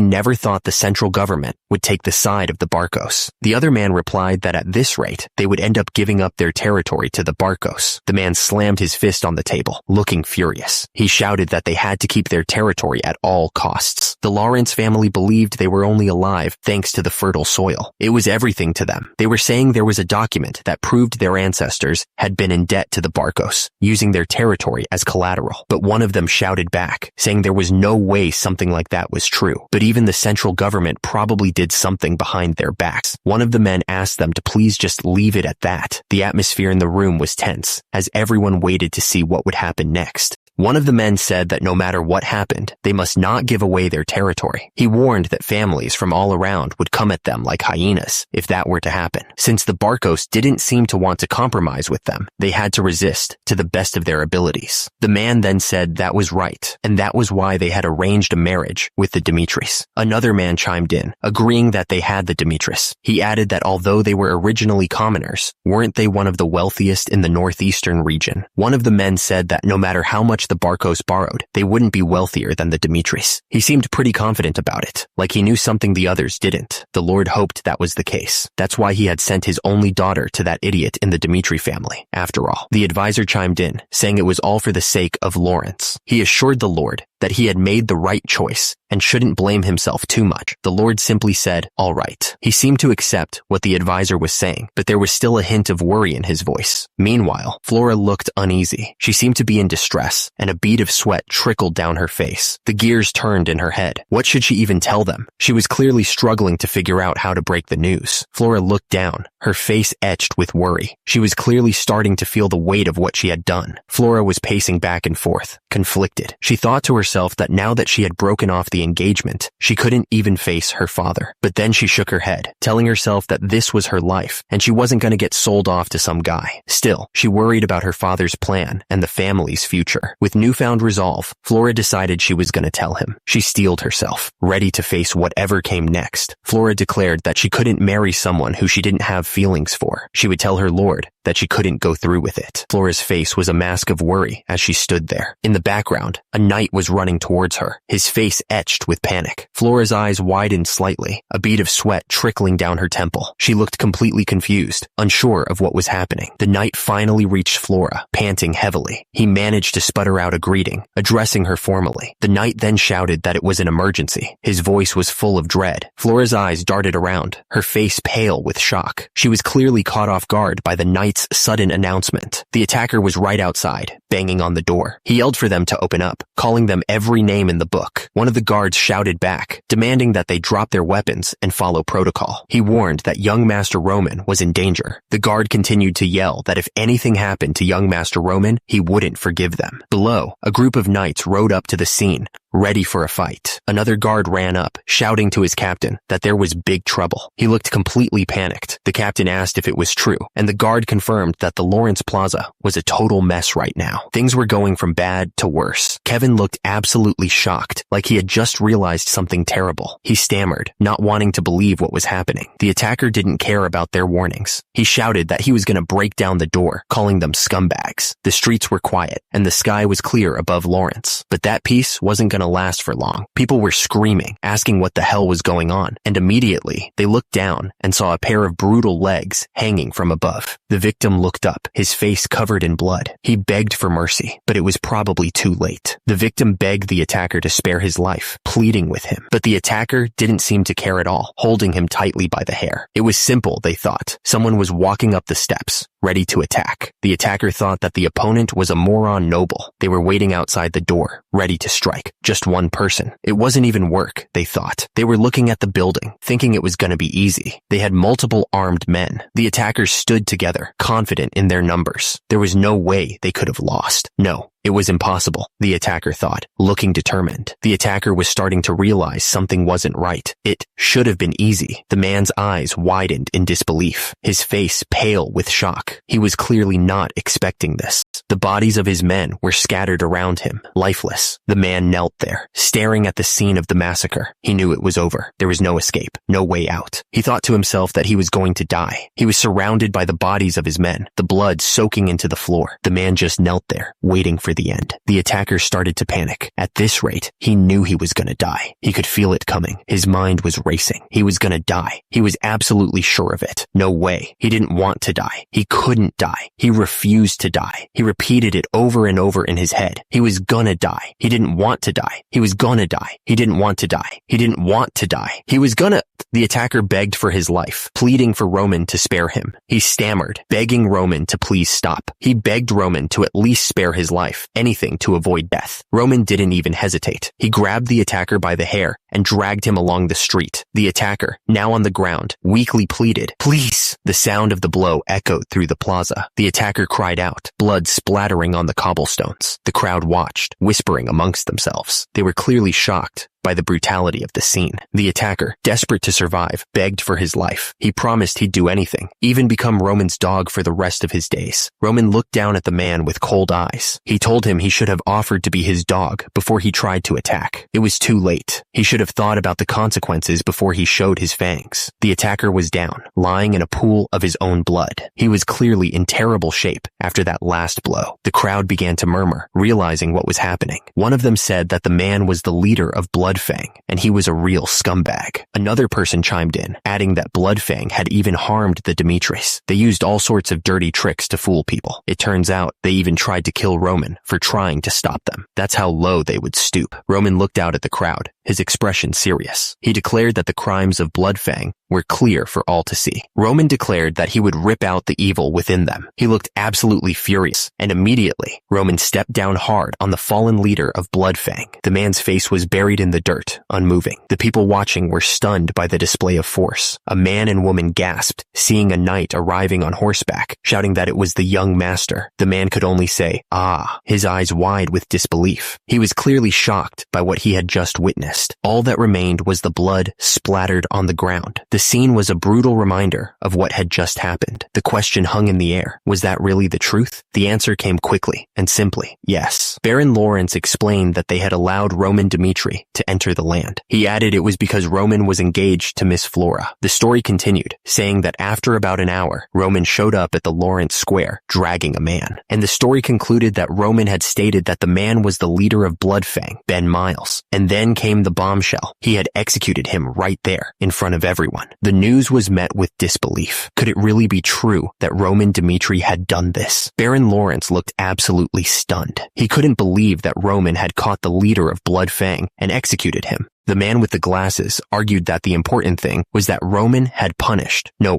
never thought the central government would take the side of the Barcos. The other man replied that at this rate, they would end up giving up their territory to the Barcos. The man slammed his fist on the table, looking furious. He shouted that they had to keep their territory at all costs. The Lawrence family believed they were only alive thanks to the fertile soil. It was everything to them. They were saying there was a document that proved their ancestors had been in debt to the Barcos, using their territory as collateral. But one of them shouted back, saying there was no way something like that was true. But even the central government probably did something behind their backs. One of the men asked them to please just leave it at that. The atmosphere in the room was tense, as everyone waited to see what would happen next. One of the men said that no matter what happened, they must not give away their territory. He warned that families from all around would come at them like hyenas if that were to happen. Since the Barcos didn't seem to want to compromise with them, they had to resist to the best of their abilities. The man then said that was right, and that was why they had arranged a marriage with the Dimitris. Another man chimed in, agreeing that they had the Dimitris. He added that although they were originally commoners, weren't they one of the wealthiest in the northeastern region? One of the men said that no matter how much the Barcos borrowed, they wouldn't be wealthier than the Dimitris. He seemed pretty confident about it, like he knew something the others didn't. The Lord hoped that was the case. That's why he had sent his only daughter to that idiot in the Dimitri family. After all, the advisor chimed in, saying it was all for the sake of Lawrence. He assured the Lord that he had made the right choice and shouldn't blame himself too much. The Lord simply said, all right. He seemed to accept what the advisor was saying, but there was still a hint of worry in his voice. Meanwhile, Flora looked uneasy. She seemed to be in distress, and a bead of sweat trickled down her face. The gears turned in her head. What should she even tell them? She was clearly struggling to figure out how to break the news. Flora looked down, her face etched with worry. She was clearly starting to feel the weight of what she had done. Flora was pacing back and forth, conflicted. She thought to herself that now that she had broken off the engagement, she couldn't even face her father. But then she shook her head, telling herself that this was her life, and she wasn't going to get sold off to some guy. Still, she worried about her father's plan and the family's future. With newfound resolve, Flora decided she was going to tell him. She steeled herself, ready to face whatever came next. Flora declared that she couldn't marry someone who she didn't have feelings for. She would tell her lord that she couldn't go through with it. Flora's face was a mask of worry as she stood there. In the background, a knight was running towards her, his face etched with panic. Flora's eyes widened slightly, a bead of sweat trickling down her temple. She looked completely confused, unsure of what was happening. The knight finally reached Flora, panting heavily. He managed to sputter out a greeting, addressing her formally. The knight then shouted that it was an emergency. His voice was full of dread. Flora's eyes darted around, her face pale with shock. She was clearly caught off guard by the knight's sudden announcement. The attacker was right outside, banging on the door. He yelled for them to open up, calling them every name in the book. One of the guards shouted back, demanding that they drop their weapons and follow protocol. He warned that young Master Roman was in danger. The guard continued to yell that if anything happened to young Master Roman, he wouldn't forgive them. Below, a group of knights rode up to the scene, ready for a fight. Another guard ran up, shouting to his captain that there was big trouble. He looked completely panicked. The captain asked if it was true, and the guard confirmed that the Lawrence Plaza was a total mess right now. Things were going from bad to worse. Kevin looked absolutely shocked, like he had just realized something terrible. He stammered, not wanting to believe what was happening. The attacker didn't care about their warnings. He shouted that he was going to break down the door, calling them scumbags. The streets were quiet, and the sky was clear above Lawrence. But that peace wasn't going to last for long. People were screaming, asking what the hell was going on, and immediately they looked down and saw a pair of brutal legs hanging from above. The victim looked up, his face covered in blood. He begged for mercy, but it was probably too late. The victim begged the attacker to spare his life, pleading with him, but the attacker didn't seem to care at all, holding him tightly by the hair. It was simple, they thought. Someone was walking up the steps, ready to attack. The attacker thought that the opponent was a moron noble. They were waiting outside the door, ready to strike. Just one person. It wasn't even work, they thought. They were looking at the building, thinking it was going to be easy. They had multiple armed men. The attackers stood together, confident in their numbers. There was no way they could have lost. No. It was impossible, the attacker thought, looking determined. The attacker was starting to realize something wasn't right. It should have been easy. The man's eyes widened in disbelief, his face pale with shock. He was clearly not expecting this. The bodies of his men were scattered around him, lifeless. The man knelt there, staring at the scene of the massacre. He knew it was over. There was no escape, no way out. He thought to himself that he was going to die. He was surrounded by the bodies of his men, the blood soaking into the floor. The man just knelt there, waiting for the end. The attacker started to panic. At this rate, he knew he was gonna die. He could feel it coming. His mind was racing. He was gonna die. He was absolutely sure of it. No way. He didn't want to die. He couldn't die. He refused to die. He repeated it over and over in his head. He was gonna die. He didn't want to die. He was gonna die. He didn't want to die. He didn't want to die. He was gonna... The attacker begged for his life, pleading for Roman to spare him. He stammered, begging Roman to please stop. He begged Roman to at least spare his life, anything to avoid death. Roman didn't even hesitate. He grabbed the attacker by the hair and dragged him along the street. The attacker, now on the ground, weakly pleaded, "Please!" The sound of the blow echoed through the plaza. The attacker cried out, blood splattering on the cobblestones. The crowd watched, whispering amongst themselves. They were clearly shocked by the brutality of the scene. The attacker, desperate to survive, begged for his life. He promised he'd do anything, even become Roman's dog for the rest of his days. Roman looked down at the man with cold eyes. He told him he should have offered to be his dog before he tried to attack. It was too late. He should have thought about the consequences before he showed his fangs. The attacker was down, lying in a pool of his own blood. He was clearly in terrible shape after that last blow. The crowd began to murmur, realizing what was happening. One of them said that the man was the leader of Fang, and he was a real scumbag. Another person chimed in, adding that Fang had even harmed the Dimitris. They used all sorts of dirty tricks to fool people. It turns out they even tried to kill Roman for trying to stop them. That's how low they would stoop. Roman looked out at the crowd, his expression serious. He declared that the crimes of Fang were clear for all to see. Roman declared that he would rip out the evil within them. He looked absolutely furious, and immediately, Roman stepped down hard on the fallen leader of Fang. The man's face was buried in the dirt, unmoving. The people watching were stunned by the display of force. A man and woman gasped, seeing a knight arriving on horseback, shouting that it was the young master. The man could only say, "Ah," his eyes wide with disbelief. He was clearly shocked by what he had just witnessed. All that remained was the blood splattered on the ground. The scene was a brutal reminder of what had just happened. The question hung in the air. Was that really the truth? The answer came quickly and simply, yes. Baron Lawrence explained that they had allowed Roman Dimitri to enter the land. He added it was because Roman was engaged to Miss Flora. The story continued, saying that after about an hour, Roman showed up at the Lawrence Square, dragging a man. And the story concluded that Roman had stated that the man was the leader of Fang, Ben Miles. And then came the bombshell. He had executed him right there, in front of everyone. The news was met with disbelief. Could it really be true that Roman Dimitri had done this? Baron Lawrence looked absolutely stunned. He couldn't believe that Roman had caught the leader of Fang and executed him. The man with the glasses argued that the important thing was that Roman had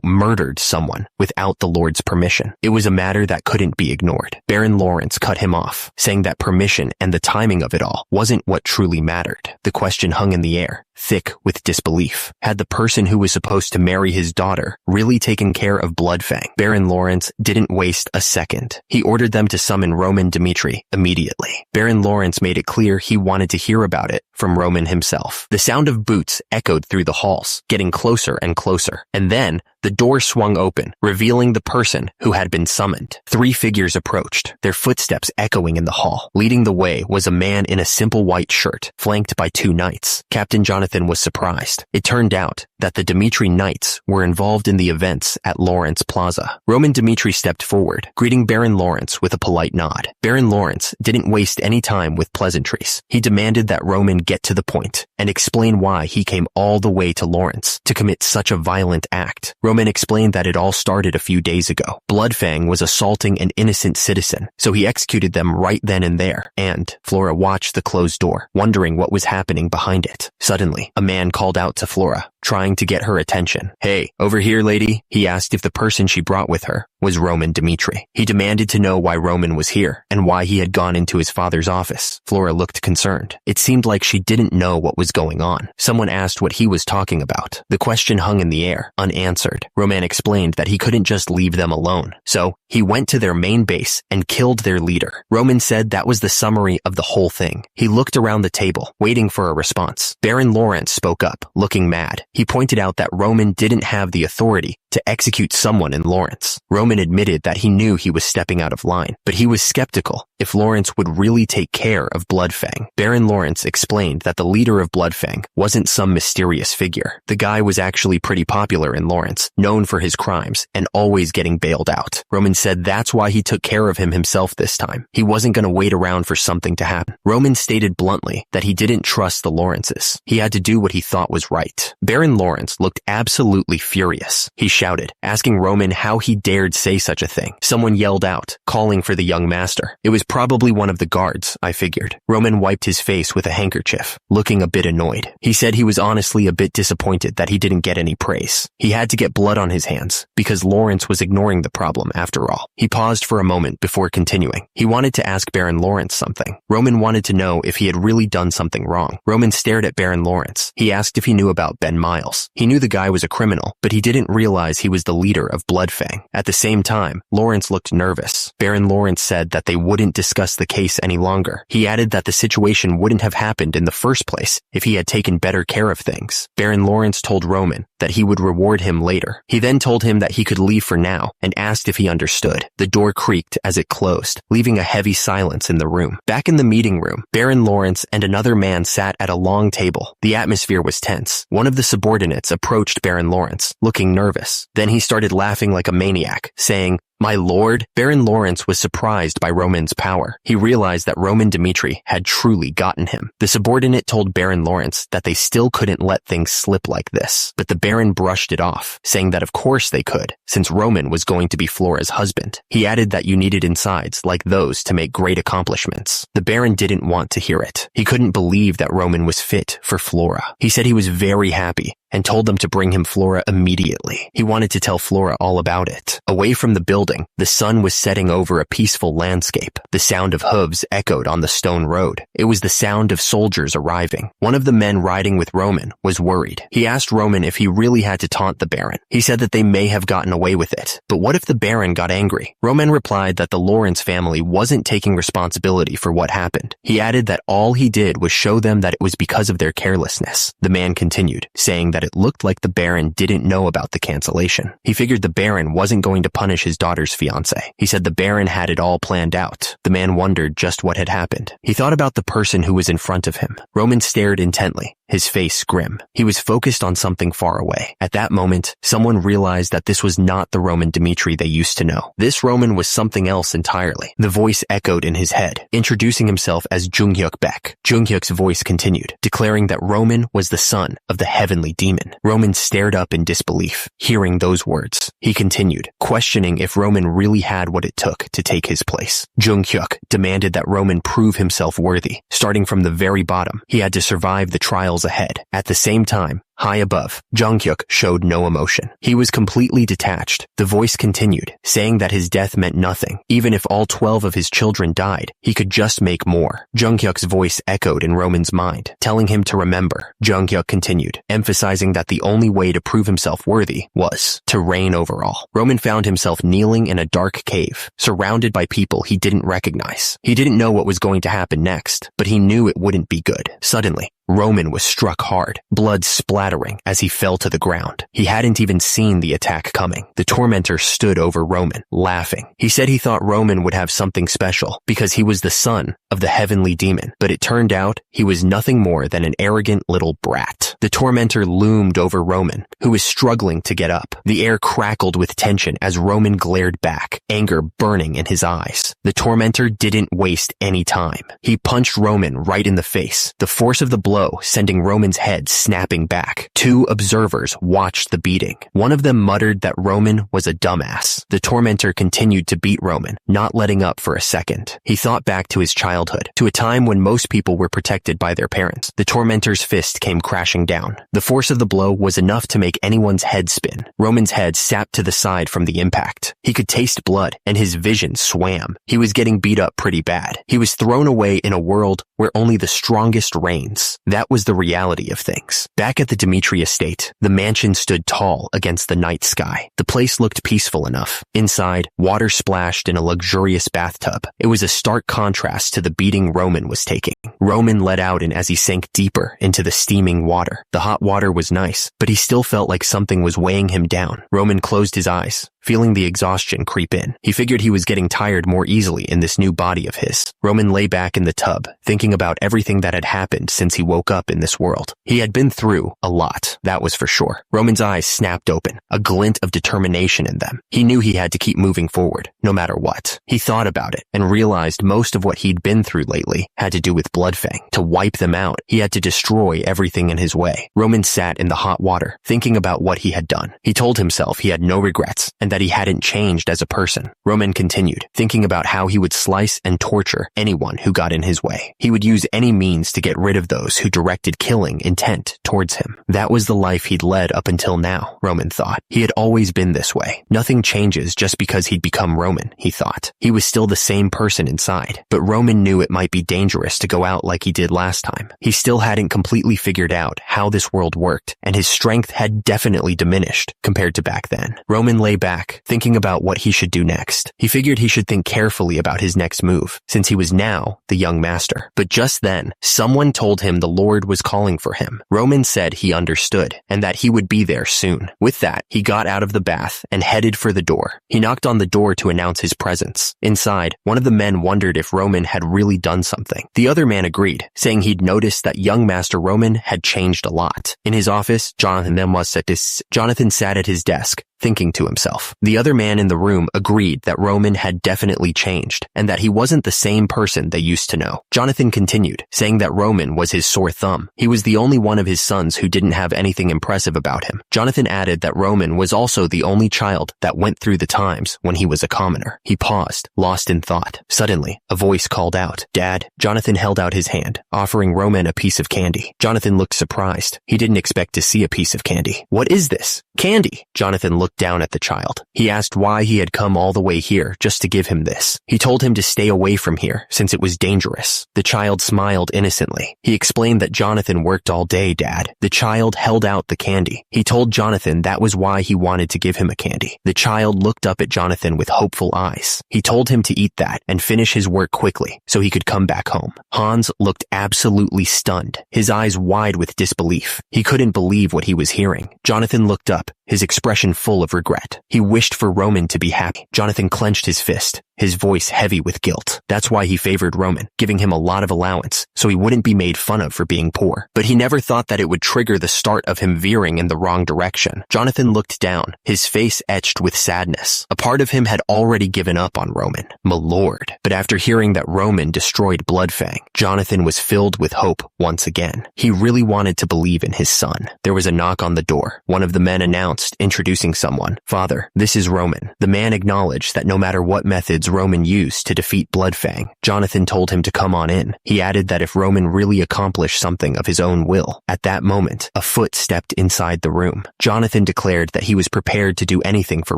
murdered someone without the Lord's permission. It was a matter that couldn't be ignored. Baron Lawrence cut him off, saying that permission and the timing of it all wasn't what truly mattered. The question hung in the air, thick with disbelief. Had the person who was supposed to marry his daughter really taken care of Fang? Baron Lawrence didn't waste a second. He ordered them to summon Roman Dimitri immediately. Baron Lawrence made it clear he wanted to hear about it from Roman himself. The sound of boots echoed through the halls, getting closer and closer. And then, the door swung open, revealing the person who had been summoned. 3 figures approached, their footsteps echoing in the hall. Leading the way was a man in a simple white shirt, flanked by 2 knights. Captain Jonathan was surprised. It turned out that the Dimitri Knights were involved in the events at Lawrence Plaza. Roman Dimitri stepped forward, greeting Baron Lawrence with a polite nod. Baron Lawrence didn't waste any time with pleasantries. He demanded that Roman get to the point and explain why he came all the way to Lawrence to commit such a violent act. Roman explained that it all started a few days ago. Fang was assaulting an innocent citizen, so he executed them right then and there. And Flora watched the closed door, wondering what was happening behind it. Suddenly, a man called out to Flora, trying to get her attention. "Hey, over here, lady." He asked if the person she brought with her was Roman Dimitri. He demanded to know why Roman was here and why he had gone into his father's office. Flora looked concerned. It seemed like she didn't know what was going on. Someone asked what he was talking about. The question hung in the air, unanswered. Roman explained that he couldn't just leave them alone. So, he went to their main base and killed their leader. Roman said that was the summary of the whole thing. He looked around the table, waiting for a response. Baron Lawrence spoke up, looking mad. He pointed out that Roman didn't have the authority to execute someone in Lawrence. Roman admitted that he knew he was stepping out of line, but he was skeptical if Lawrence would really take care of Fang. Baron Lawrence explained that the leader of Fang wasn't some mysterious figure. The guy was actually pretty popular in Lawrence, known for his crimes, and always getting bailed out. Roman said that's why he took care of him himself this time. He wasn't going to wait around for something to happen. Roman stated bluntly that he didn't trust the Lawrences. He had to do what he thought was right. Baron Lawrence looked absolutely furious. He shouted, asking Roman how he dared say such a thing. Someone yelled out, calling for the young master. It was probably one of the guards, I figured. Roman wiped his face with a handkerchief, looking a bit annoyed. He said he was honestly a bit disappointed that he didn't get any praise. He had to get blood on his hands, because Lawrence was ignoring the problem after all. He paused for a moment before continuing. He wanted to ask Baron Lawrence something. Roman wanted to know if he had really done something wrong. Roman stared at Baron Lawrence. He asked if he knew about Ben Miles. He knew the guy was a criminal, but he didn't realize he was the leader of Bloodfang. At the same time, Lawrence looked nervous. Baron Lawrence said that they wouldn't discuss the case any longer. He added that the situation wouldn't have happened in the first place if he had taken better care of things. Baron Lawrence told Roman that he would reward him later. He then told him that he could leave for now and asked if he understood. The door creaked as it closed, leaving a heavy silence in the room. Back in the meeting room, Baron Lawrence and another man sat at a long table. The atmosphere was tense. One of the subordinates approached Baron Lawrence, looking nervous. Then he started laughing like a maniac, saying, "My lord?" Baron Lawrence was surprised by Roman's power. He realized that Roman Dmitri had truly gotten him. The subordinate told Baron Lawrence that they still couldn't let things slip like this, but the Baron brushed it off, saying that of course they could, since Roman was going to be Flora's husband. He added that you needed insides like those to make great accomplishments. The Baron didn't want to hear it. He couldn't believe that Roman was fit for Flora. He said he was very happy and told them to bring him Flora immediately. He wanted to tell Flora all about it. Away from the building, the sun was setting over a peaceful landscape. The sound of hooves echoed on the stone road. It was the sound of soldiers arriving. One of the men riding with Roman was worried. He asked Roman if he really had to taunt the Baron. He said that they may have gotten away with it, but what if the Baron got angry? Roman replied that the Lawrence family wasn't taking responsibility for what happened. He added that all he did was show them that it was because of their carelessness. The man continued, saying that it looked like the Baron didn't know about the cancellation. He figured the Baron wasn't going to punish his daughter's fiancé. He said the Baron had it all planned out. The man wondered just what had happened. He thought about the person who was in front of him. Roman stared intently, his face grim. He was focused on something far away. At that moment, someone realized that this was not the Roman Dmitri they used to know. This Roman was something else entirely. The voice echoed in his head, introducing himself as Junghyuk Baek. Junghyuk's voice continued, declaring that Roman was the son of the heavenly demon. Roman stared up in disbelief, hearing those words. He continued, questioning if Roman really had what it took to take his place. Junghyuk demanded that Roman prove himself worthy. Starting from the very bottom, he had to survive the trials ahead. At the same time, high above, Junghyuk showed no emotion. He was completely detached. The voice continued, saying that his death meant nothing. Even if all 12 of his children died, he could just make more. Junghyuk's voice echoed in Roman's mind, telling him to remember. Junghyuk continued, emphasizing that the only way to prove himself worthy was to reign over all. Roman found himself kneeling in a dark cave, surrounded by people he didn't recognize. He didn't know what was going to happen next, but he knew it wouldn't be good. Suddenly, Roman was struck hard, blood splattering as he fell to the ground. He hadn't even seen the attack coming. The tormentor stood over Roman, laughing. He said he thought Roman would have something special because he was the son of the heavenly demon, but it turned out he was nothing more than an arrogant little brat. The tormentor loomed over Roman, who was struggling to get up. The air crackled with tension as Roman glared back, anger burning in his eyes. The tormentor didn't waste any time. He punched Roman right in the face, the force of the blow sending Roman's head snapping back. Two observers watched the beating. One of them muttered that Roman was a dumbass. The tormentor continued to beat Roman, not letting up for a second. He thought back to his childhood, to a time when most people were protected by their parents. The tormentor's fist came crashing down. The force of the blow was enough to make anyone's head spin. Roman's head sapped to the side from the impact. He could taste blood, and his vision swam. He was getting beat up pretty bad. He was thrown away in a world where only the strongest reigns. That was the reality of things. Back at the Dmitri estate, the mansion stood tall against the night sky. The place looked peaceful enough. Inside, water splashed in a luxurious bathtub. It was a stark contrast to the beating Roman was taking. Roman let out as he sank deeper into the steaming water. The hot water was nice, but he still felt like something was weighing him down. Roman closed his eyes, feeling the exhaustion creep in. He figured he was getting tired more easily in this new body of his. Roman lay back in the tub, thinking about everything that had happened since he woke up in this world. He had been through a lot, that was for sure. Roman's eyes snapped open, a glint of determination in them. He knew he had to keep moving forward, no matter what. He thought about it and realized most of what he'd been through lately had to do with Bloodfang. To wipe them out, he had to destroy everything in his way. Roman sat in the hot water, thinking about what he had done. He told himself he had no regrets and that he hadn't changed as a person. Roman continued, thinking about how he would slice and torture anyone who got in his way. He would use any means to get rid of those who directed killing intent towards him. That was the life he'd led up until now, Roman thought. He had always been this way. Nothing changes just because he'd become Roman, he thought. He was still the same person inside, but Roman knew it might be dangerous to go out like he did last time. He still hadn't completely figured out how this world worked, and his strength had definitely diminished compared to back then. Roman lay back, thinking about what he should do next. He figured he should think carefully about his next move, since he was now the young master. But just then, someone told him the Lord was calling for him. Roman said he understood, and that he would be there soon. With that, he got out of the bath and headed for the door. He knocked on the door to announce his presence. Inside, one of the men wondered if Roman had really done something. The other man agreed, saying he'd noticed that young Master Roman had changed a lot. In his office, Jonathan sat at his desk, thinking to himself. The other man in the room agreed that Roman had definitely changed, and that he wasn't the same person they used to know. Jonathan continued, saying that Roman was his sore thumb. He was the only one of his sons who didn't have anything impressive about him. Jonathan added that Roman was also the only child that went through the times when he was a commoner. He paused, lost in thought. Suddenly, a voice called out, "Dad." Jonathan held out his hand, offering Roman a piece of candy. Jonathan looked surprised. He didn't expect to see a piece of candy. "What is this?" "Candy." Jonathan looked down at the child. He asked why he had come all the way here just to give him this. He told him to stay away from here since it was dangerous. The child smiled innocently. He explained that Jonathan worked all day, Dad. The child held out the candy. He told Jonathan that was why he wanted to give him a candy. The child looked up at Jonathan with hopeful eyes. He told him to eat that and finish his work quickly so he could come back home. Hans looked absolutely stunned, his eyes wide with disbelief. He couldn't believe what he was hearing. Jonathan looked up, his expression full of regret. He wished for Roman to be happy. Jonathan clenched his fist, his voice heavy with guilt. That's why he favored Roman, giving him a lot of allowance so he wouldn't be made fun of for being poor. But he never thought that it would trigger the start of him veering in the wrong direction. Jonathan looked down, his face etched with sadness. A part of him had already given up on Roman. My lord. But after hearing that Roman destroyed Bloodfang, Jonathan was filled with hope once again. He really wanted to believe in his son. There was a knock on the door. One of the men announced, introducing someone. "Father, this is Roman." The man acknowledged that no matter what methods Roman used to defeat Bloodfang, Jonathan told him to come on in. He added that if Roman really accomplished something of his own will, at that moment, a foot stepped inside the room. Jonathan declared that he was prepared to do anything for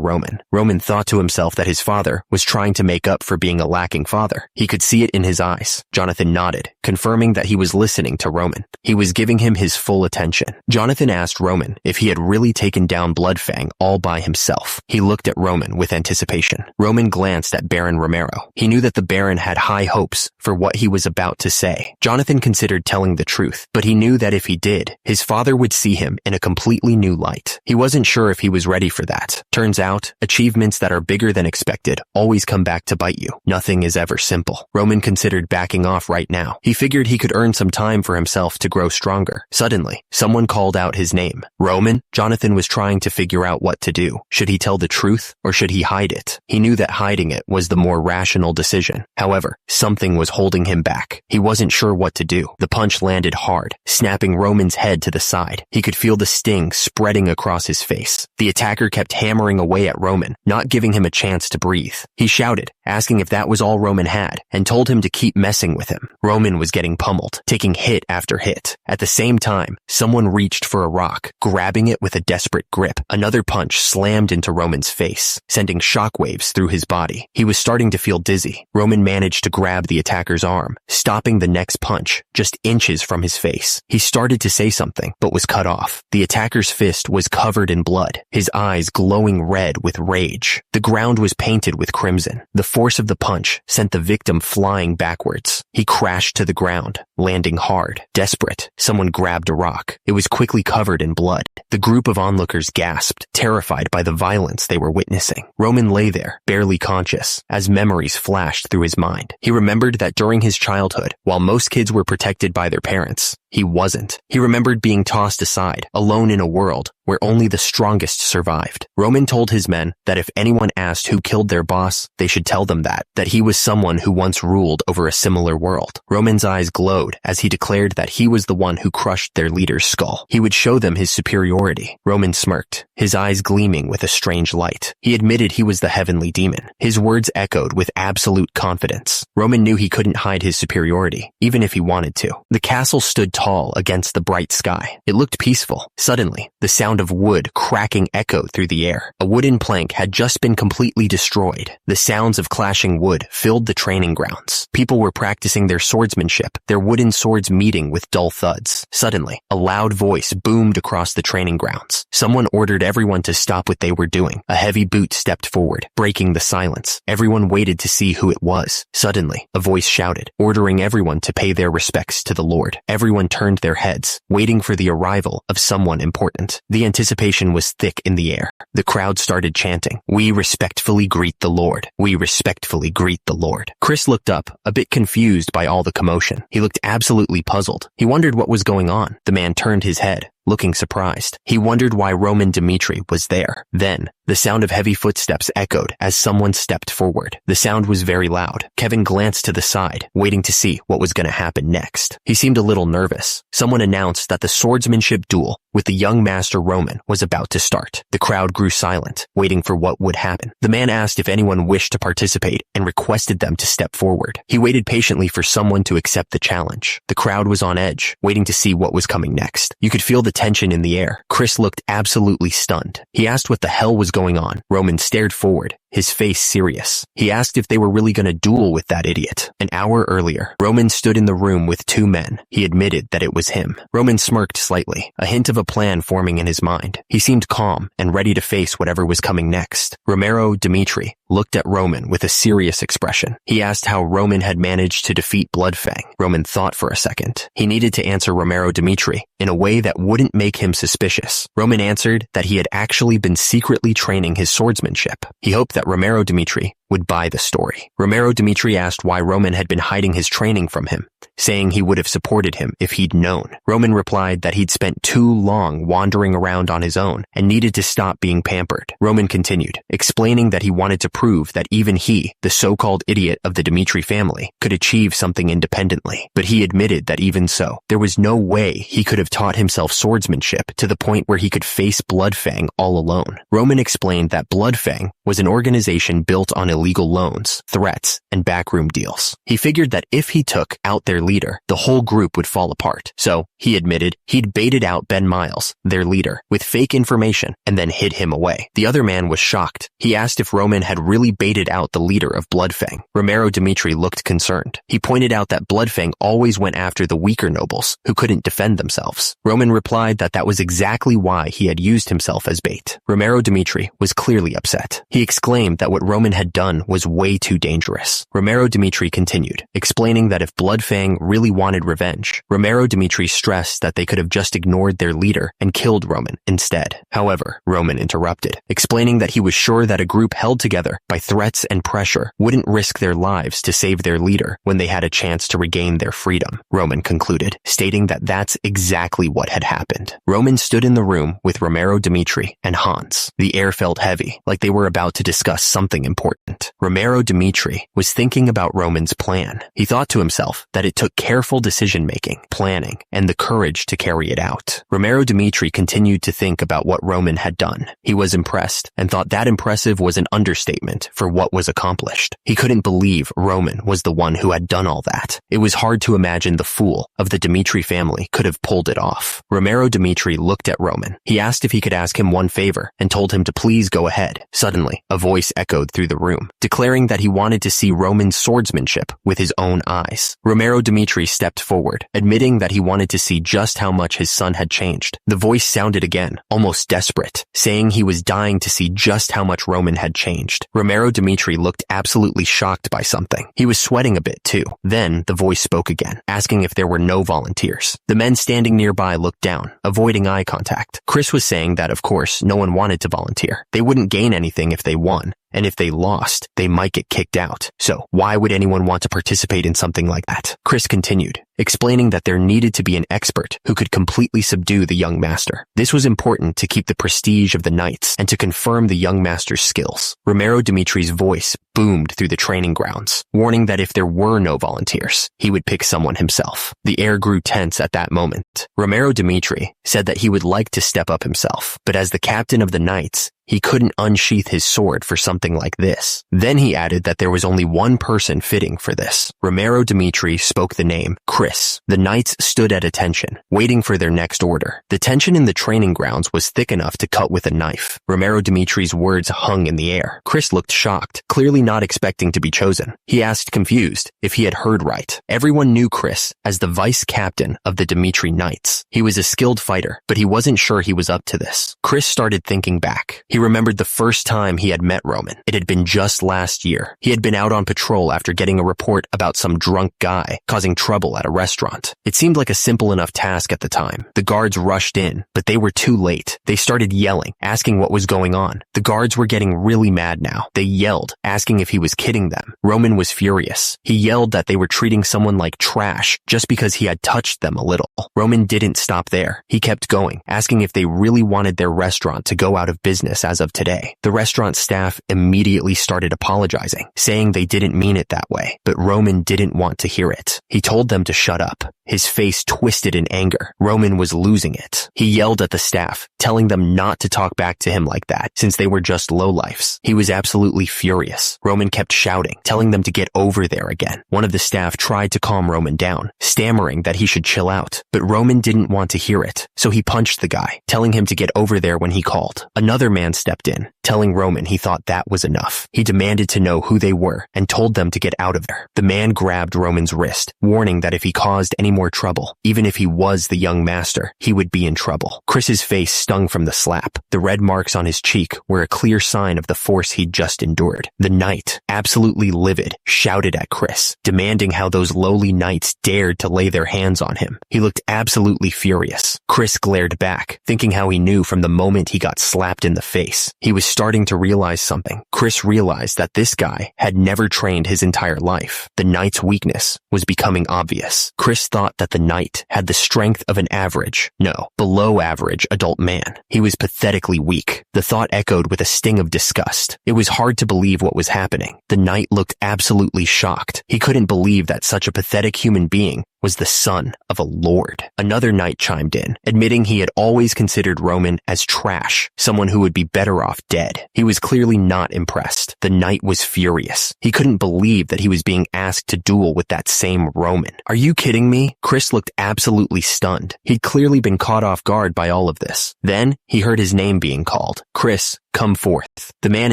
Roman. Roman thought to himself that his father was trying to make up for being a lacking father. He could see it in his eyes. Jonathan nodded, confirming that he was listening to Roman. He was giving him his full attention. Jonathan asked Roman if he had really taken down Bloodfang all by himself. He looked at Roman with anticipation. Roman glanced at Baron Romero. He knew that the Baron had high hopes for what he was about to say. Jonathan considered telling the truth, but he knew that if he did, his father would see him in a completely new light. He wasn't sure if he was ready for that. Turns out, achievements that are bigger than expected always come back to bite you. Nothing is ever simple. Roman considered backing off right now. He figured he could earn some time for himself to grow stronger. Suddenly, someone called out his name. "Roman?" Jonathan was trying to figure out what to do. Should he tell the truth or should he hide it? He knew that hiding it was the more rational decision. However, something was holding him back. He wasn't sure what to do. The punch landed hard, snapping Roman's head to the side. He could feel the sting spreading across his face. The attacker kept hammering away at Roman, not giving him a chance to breathe. He shouted, asking if that was all Roman had, and told him to keep messing with him. Roman was getting pummeled, taking hit after hit. At the same time, someone reached for a rock, grabbing it with a desperate grip. Another punch slammed into Roman's face, sending shockwaves through his body. He was starting to feel dizzy. Roman managed to grab the attacker's arm, stopping the next punch just inches from his face. He started to say something, but was cut off. The attacker's fist was covered in blood, his eyes glowing red with rage. The ground was painted with crimson. The force of the punch sent the victim flying backwards. He crashed to the ground, landing hard. Desperate, someone grabbed a rock. It was quickly covered in blood. The group of onlookers gasped, terrified by the violence they were witnessing. Roman lay there, barely conscious, as memories flashed through his mind. He remembered that during his childhood, while most kids were protected by their parents, he wasn't. He remembered being tossed aside, alone in a world where only the strongest survived. Roman told his men that if anyone asked who killed their boss, they should tell them that he was someone who once ruled over a similar world. Roman's eyes glowed as he declared that he was the one who crushed their leader's skull. He would show them his superiority. Roman smirked, his eyes gleaming with a strange light. He admitted he was the heavenly demon. His words echoed with absolute confidence. Roman knew he couldn't hide his superiority, even if he wanted to. The castle stood tall against the bright sky. It looked peaceful. Suddenly, the sound of wood cracking echoed through the air. A wooden plank had just been completely destroyed. The sounds of clashing wood filled the training grounds. People were practicing their swordsmanship, their wooden swords meeting with dull thuds. Suddenly, a loud voice boomed across the training grounds. Someone ordered everyone to stop what they were doing. A heavy boot stepped forward, breaking the silence. Everyone waited to see who it was. Suddenly, a voice shouted, ordering everyone to pay their respects to the Lord. Everyone turned their heads, waiting for the arrival of someone important. The anticipation was thick in the air. The crowd started chanting, "We respectfully greet the Lord. We respectfully greet the Lord." Chris looked up, a bit confused by all the commotion. He looked absolutely puzzled. He wondered what was going on. The man turned his head, looking surprised. He wondered why Roman Dmitri was there. Then, the sound of heavy footsteps echoed as someone stepped forward. The sound was very loud. Kevin glanced to the side, waiting to see what was going to happen next. He seemed a little nervous. Someone announced that the swordsmanship duel with the young master Roman was about to start. The crowd grew silent, waiting for what would happen. The man asked if anyone wished to participate and requested them to step forward. He waited patiently for someone to accept the challenge. The crowd was on edge, waiting to see what was coming next. You could feel the tension in the air. Chris looked absolutely stunned. He asked what the hell was going on. Roman stared forward, his face serious. He asked if they were really going to duel with that idiot. An hour earlier, Roman stood in the room with two men. He admitted that it was him. Roman smirked slightly, a hint of a plan forming in his mind. He seemed calm and ready to face whatever was coming next. Romero Dmitri looked at Roman with a serious expression. He asked how Roman had managed to defeat Bloodfang. Roman thought for a second. He needed to answer Romero Dmitri in a way that wouldn't make him suspicious. Roman answered that he had actually been secretly training his swordsmanship. He hoped that Romero Dmitri would buy the story. Romero Dmitri asked why Roman had been hiding his training from him, saying he would have supported him if he'd known. Roman replied that he'd spent too long wandering around on his own and needed to stop being pampered. Roman continued, explaining that he wanted to prove that even he, the so-called idiot of the Dmitri family, could achieve something independently. But he admitted that even so, there was no way he could have taught himself swordsmanship to the point where he could face Bloodfang all alone. Roman explained that Bloodfang was an organization built on illegal loans, threats, and backroom deals. He figured that if he took out their leader, the whole group would fall apart. So, he admitted, he'd baited out Ben Miles, their leader, with fake information and then hid him away. The other man was shocked. He asked if Roman had really baited out the leader of Bloodfang. Romero Dmitri looked concerned. He pointed out that Bloodfang always went after the weaker nobles who couldn't defend themselves. Roman replied that that was exactly why he had used himself as bait. Romero Dmitri was clearly upset. He exclaimed that what Roman had done was way too dangerous. Romero Dmitri continued, explaining that if Bloodfang really wanted revenge, Romero Dmitri stressed that they could have just ignored their leader and killed Roman instead. However, Roman interrupted, explaining that he was sure that a group held together by threats and pressure wouldn't risk their lives to save their leader when they had a chance to regain their freedom. Roman concluded, stating that that's exactly what had happened. Roman stood in the room with Romero Dmitri and Hans. The air felt heavy, like they were about to discuss something important. Romero Dmitri was thinking about Roman's plan. He thought to himself that it took careful decision-making, planning, and the courage to carry it out. Romero Dmitri continued to think about what Roman had done. He was impressed and thought that impressive was an understatement for what was accomplished. He couldn't believe Roman was the one who had done all that. It was hard to imagine the fool of the Dmitri family could have pulled it off. Romero Dmitri looked at Roman. He asked if he could ask him one favor and told him to please go ahead. Suddenly, a voice echoed through the room. room, declaring that he wanted to see Roman's swordsmanship with his own eyes. Romero Dmitri stepped forward, admitting that he wanted to see just how much his son had changed. The voice sounded again, almost desperate, saying he was dying to see just how much Roman had changed. Romero Dmitri looked absolutely shocked by something. He was sweating a bit too. Then the voice spoke again, asking if there were no volunteers. The men standing nearby looked down, avoiding eye contact. Chris was saying that, of course, no one wanted to volunteer. They wouldn't gain anything if they won. And if they lost, they might get kicked out. So why would anyone want to participate in something like that? Chris continued, explaining that there needed to be an expert who could completely subdue the young master. This was important to keep the prestige of the knights and to confirm the young master's skills. Romero Dimitri's voice boomed through the training grounds, warning that if there were no volunteers, he would pick someone himself. The air grew tense at that moment. Romero Dimitri said that he would like to step up himself, but as the captain of the knights, he couldn't unsheath his sword for something like this. Then he added that there was only one person fitting for this. Romero Dmitri spoke the name, Chris. The knights stood at attention, waiting for their next order. The tension in the training grounds was thick enough to cut with a knife. Romero Dimitri's words hung in the air. Chris looked shocked, clearly not expecting to be chosen. He asked, confused, if he had heard right. Everyone knew Chris as the vice captain of the Dmitri Knights. He was a skilled fighter, but he wasn't sure he was up to this. Chris started thinking back. He remembered the first time he had met Roman. It had been just last year. He had been out on patrol after getting a report about some drunk guy causing trouble at a restaurant. It seemed like a simple enough task at the time. The guards rushed in, but they were too late. They started yelling, asking what was going on. The guards were getting really mad now. They yelled, asking if he was kidding them. Roman was furious. He yelled that they were treating someone like trash just because he had touched them a little. Roman didn't stop there. He kept going, asking if they really wanted their restaurant to go out of business as of today. The restaurant staff immediately started apologizing, saying they didn't mean it that way, but Roman didn't want to hear it. He told them to shut up. His face twisted in anger. Roman was losing it. He yelled at the staff, telling them not to talk back to him like that, since they were just lowlifes. He was absolutely furious. Roman kept shouting, telling them to get over there again. One of the staff tried to calm Roman down, stammering that he should chill out, but Roman didn't want to hear it, so he punched the guy, telling him to get over there when he called. Another man stepped in, telling Roman he thought that was enough. He demanded to know who they were and told them to get out of there. The man grabbed Roman's wrist, warning that if he caused any more trouble, even if he was the young master, he would be in trouble. Chris's face stung from the slap. The red marks on his cheek were a clear sign of the force he'd just endured. The knight, absolutely livid, shouted at Chris, demanding how those lowly knights dared to lay their hands on him. He looked absolutely furious. Chris glared back, thinking how he knew from the moment he got slapped in the face. He was starting to realize something. Chris realized that this guy had never trained his entire life. The knight's weakness was becoming obvious. Chris thought that the knight had the strength of an average, no, below average adult man. He was pathetically weak. The thought echoed with a sting of disgust. It was hard to believe what was happening. The knight looked absolutely shocked. He couldn't believe that such a pathetic human being was the son of a lord. Another knight chimed in, admitting he had always considered Roman as trash, someone who would be better off dead. He was clearly not impressed. The knight was furious. He couldn't believe that he was being asked to duel with that same Roman. Are you kidding me? Chris looked absolutely stunned. He'd clearly been caught off guard by all of this. Then he heard his name being called. Chris, come forth. The man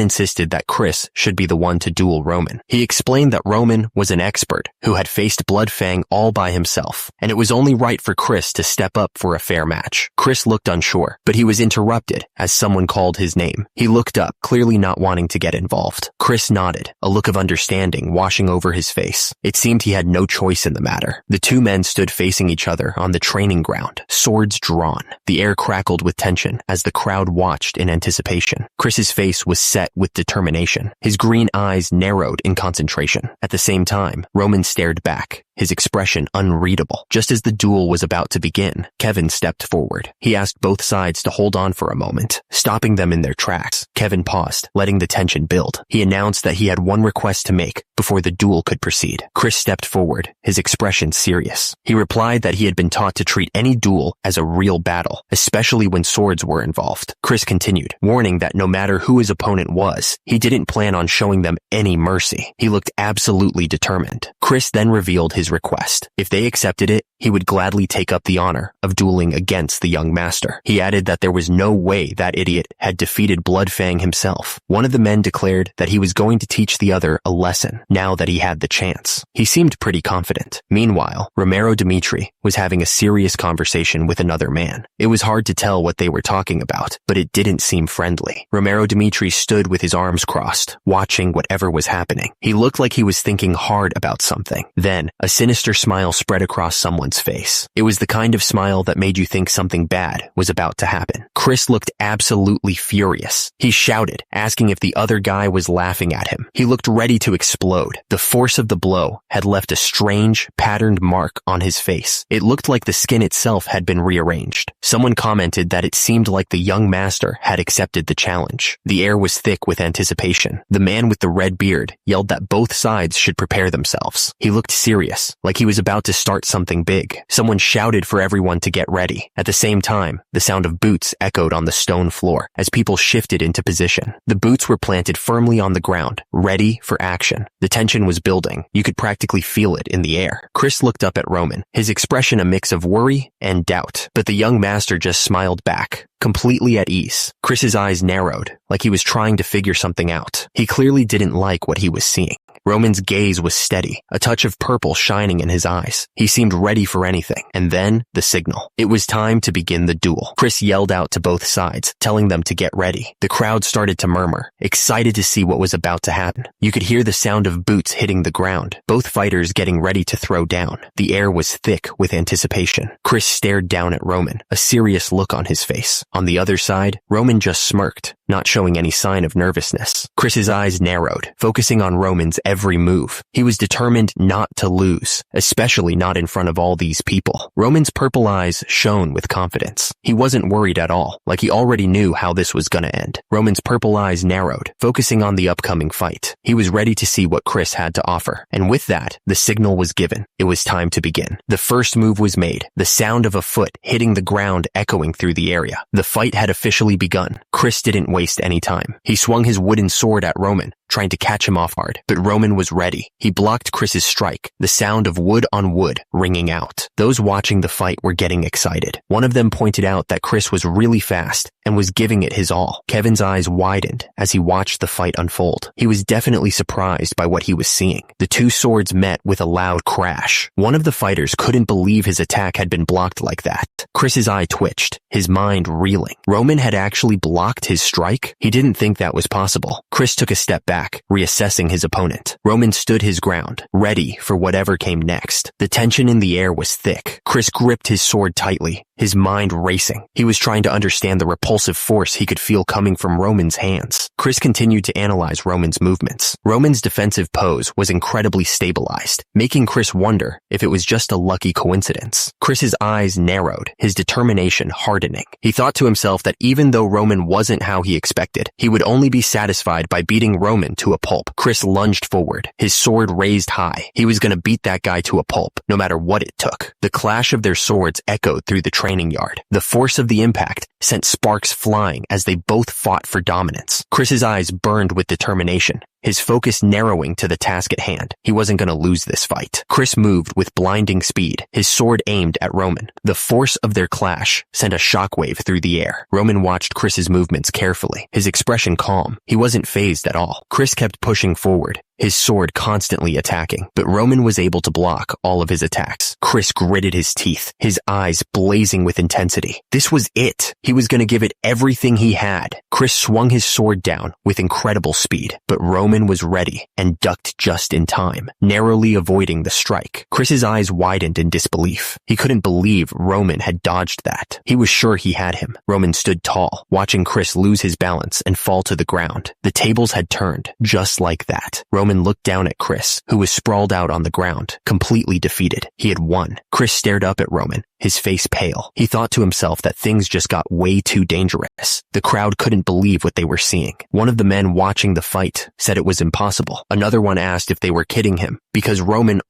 insisted that Chris should be the one to duel Roman. He explained that Roman was an expert who had faced Blood Fang all by himself, and it was only right for Chris to step up for a fair match. Chris looked unsure, but he was interrupted as someone called his name. He looked up, clearly not wanting to get involved. Chris nodded, a look of understanding washing over his face. It seemed he had no choice in the matter. The two men stood facing each other on the training ground, swords drawn. The air crackled with tension as the crowd watched in anticipation. Chris's face was set with determination. His green eyes narrowed in concentration. At the same time, Roman stared back, his expression unreadable. Just as the duel was about to begin, Kevin stepped forward. He asked both sides to hold on for a moment, stopping them in their tracks. Kevin paused, letting the tension build. He announced that he had one request to make before the duel could proceed. Chris stepped forward, his expression serious. He replied that he had been taught to treat any duel as a real battle, especially when swords were involved. Chris continued, warning that no matter who his opponent was, he didn't plan on showing them any mercy. He looked absolutely determined. Chris then revealed his request. If they accepted it, he would gladly take up the honor of dueling against the young master. He added that there was no way that idiot had defeated Blood Fang himself. One of the men declared that he was going to teach the other a lesson now that he had the chance. He seemed pretty confident. Meanwhile, Romero Dimitri was having a serious conversation with another man. It was hard to tell what they were talking about, but it didn't seem friendly. Romero Dimitri stood with his arms crossed, watching whatever was happening. He looked like he was thinking hard about something. Then, a sinister smile spread across someone's face. It was the kind of smile that made you think something bad was about to happen. Chris looked absolutely furious. He shouted, asking if the other guy was laughing at him. He looked ready to explode. The force of the blow had left a strange, patterned mark on his face. It looked like the skin itself had been rearranged. Someone commented that it seemed like the young master had accepted the challenge. The air was thick with anticipation. The man with the red beard yelled that both sides should prepare themselves. He looked serious, like he was about to start something big. Someone shouted for everyone to get ready. At the same time, the sound of boots echoed on the stone floor as people shifted into position. The boots were planted firmly on the ground, ready for action. The tension was building. You could practically feel it in the air. Chris looked up at Roman, his expression a mix of worry and doubt, but the young master just smiled back, completely at ease. Chris's eyes narrowed, like he was trying to figure something out. He clearly didn't like what he was seeing. Roman's gaze was steady, a touch of purple shining in his eyes. He seemed ready for anything. And then, the signal. It was time to begin the duel. Chris yelled out to both sides, telling them to get ready. The crowd started to murmur, excited to see what was about to happen. You could hear the sound of boots hitting the ground, both fighters getting ready to throw down. The air was thick with anticipation. Chris stared down at Roman, a serious look on his face. On the other side, Roman just smirked, not showing any sign of nervousness. Chris's eyes narrowed, focusing on Roman's every move. He was determined not to lose, especially not in front of all these people. Roman's purple eyes shone with confidence. He wasn't worried at all, like he already knew how this was gonna end. Roman's purple eyes narrowed, focusing on the upcoming fight. He was ready to see what Chris had to offer. And with that, the signal was given. It was time to begin. The first move was made, the sound of a foot hitting the ground echoing through the area. The fight had officially begun. Chris didn't waste any time. He swung his wooden sword at Roman, trying to catch him off guard, but Roman was ready. He blocked Chris's strike, the sound of wood on wood ringing out. Those watching the fight were getting excited. One of them pointed out that Chris was really fast and was giving it his all. Kevin's eyes widened as he watched the fight unfold. He was definitely surprised by what he was seeing. The two swords met with a loud crash. One of the fighters couldn't believe his attack had been blocked like that. Chris's eye twitched, his mind reeling. Roman had actually blocked his strike? He didn't think that was possible. Chris took a step back, reassessing his opponent. Roman stood his ground, ready for whatever came next. The tension in the air was thick. Chris gripped his sword tightly, his mind racing. He was trying to understand the repulsive force he could feel coming from Roman's hands. Chris continued to analyze Roman's movements. Roman's defensive pose was incredibly stabilized, making Chris wonder if it was just a lucky coincidence. Chris's eyes narrowed, his determination hardening. He thought to himself that even though Roman wasn't how he expected, he would only be satisfied by beating Roman to a pulp. Chris lunged forward, his sword raised high. He was going to beat that guy to a pulp, no matter what it took. The clash of their swords echoed through the training yard. The force of the impact sent sparks flying as they both fought for dominance. Chris's eyes burned with determination, his focus narrowing to the task at hand. He wasn't going to lose this fight. Chris moved with blinding speed, his sword aimed at Roman. The force of their clash sent a shockwave through the air. Roman watched Chris's movements carefully, his expression calm. He wasn't fazed at all. Chris kept pushing forward, his sword constantly attacking, but Roman was able to block all of his attacks. Chris gritted his teeth, his eyes blazing with intensity. This was it. He was going to give it everything he had. Chris swung his sword down with incredible speed, but Roman was ready and ducked just in time, narrowly avoiding the strike. Chris's eyes widened in disbelief. He couldn't believe Roman had dodged that. He was sure he had him. Roman stood tall, watching Chris lose his balance and fall to the ground. The tables had turned, just like that. Roman looked down at Chris, who was sprawled out on the ground, completely defeated. He had won. Chris stared up at Roman, his face pale. He thought to himself that things just got way too dangerous. The crowd couldn't believe what they were seeing. One of the men watching the fight said it was impossible. Another one asked if they were kidding him, because Roman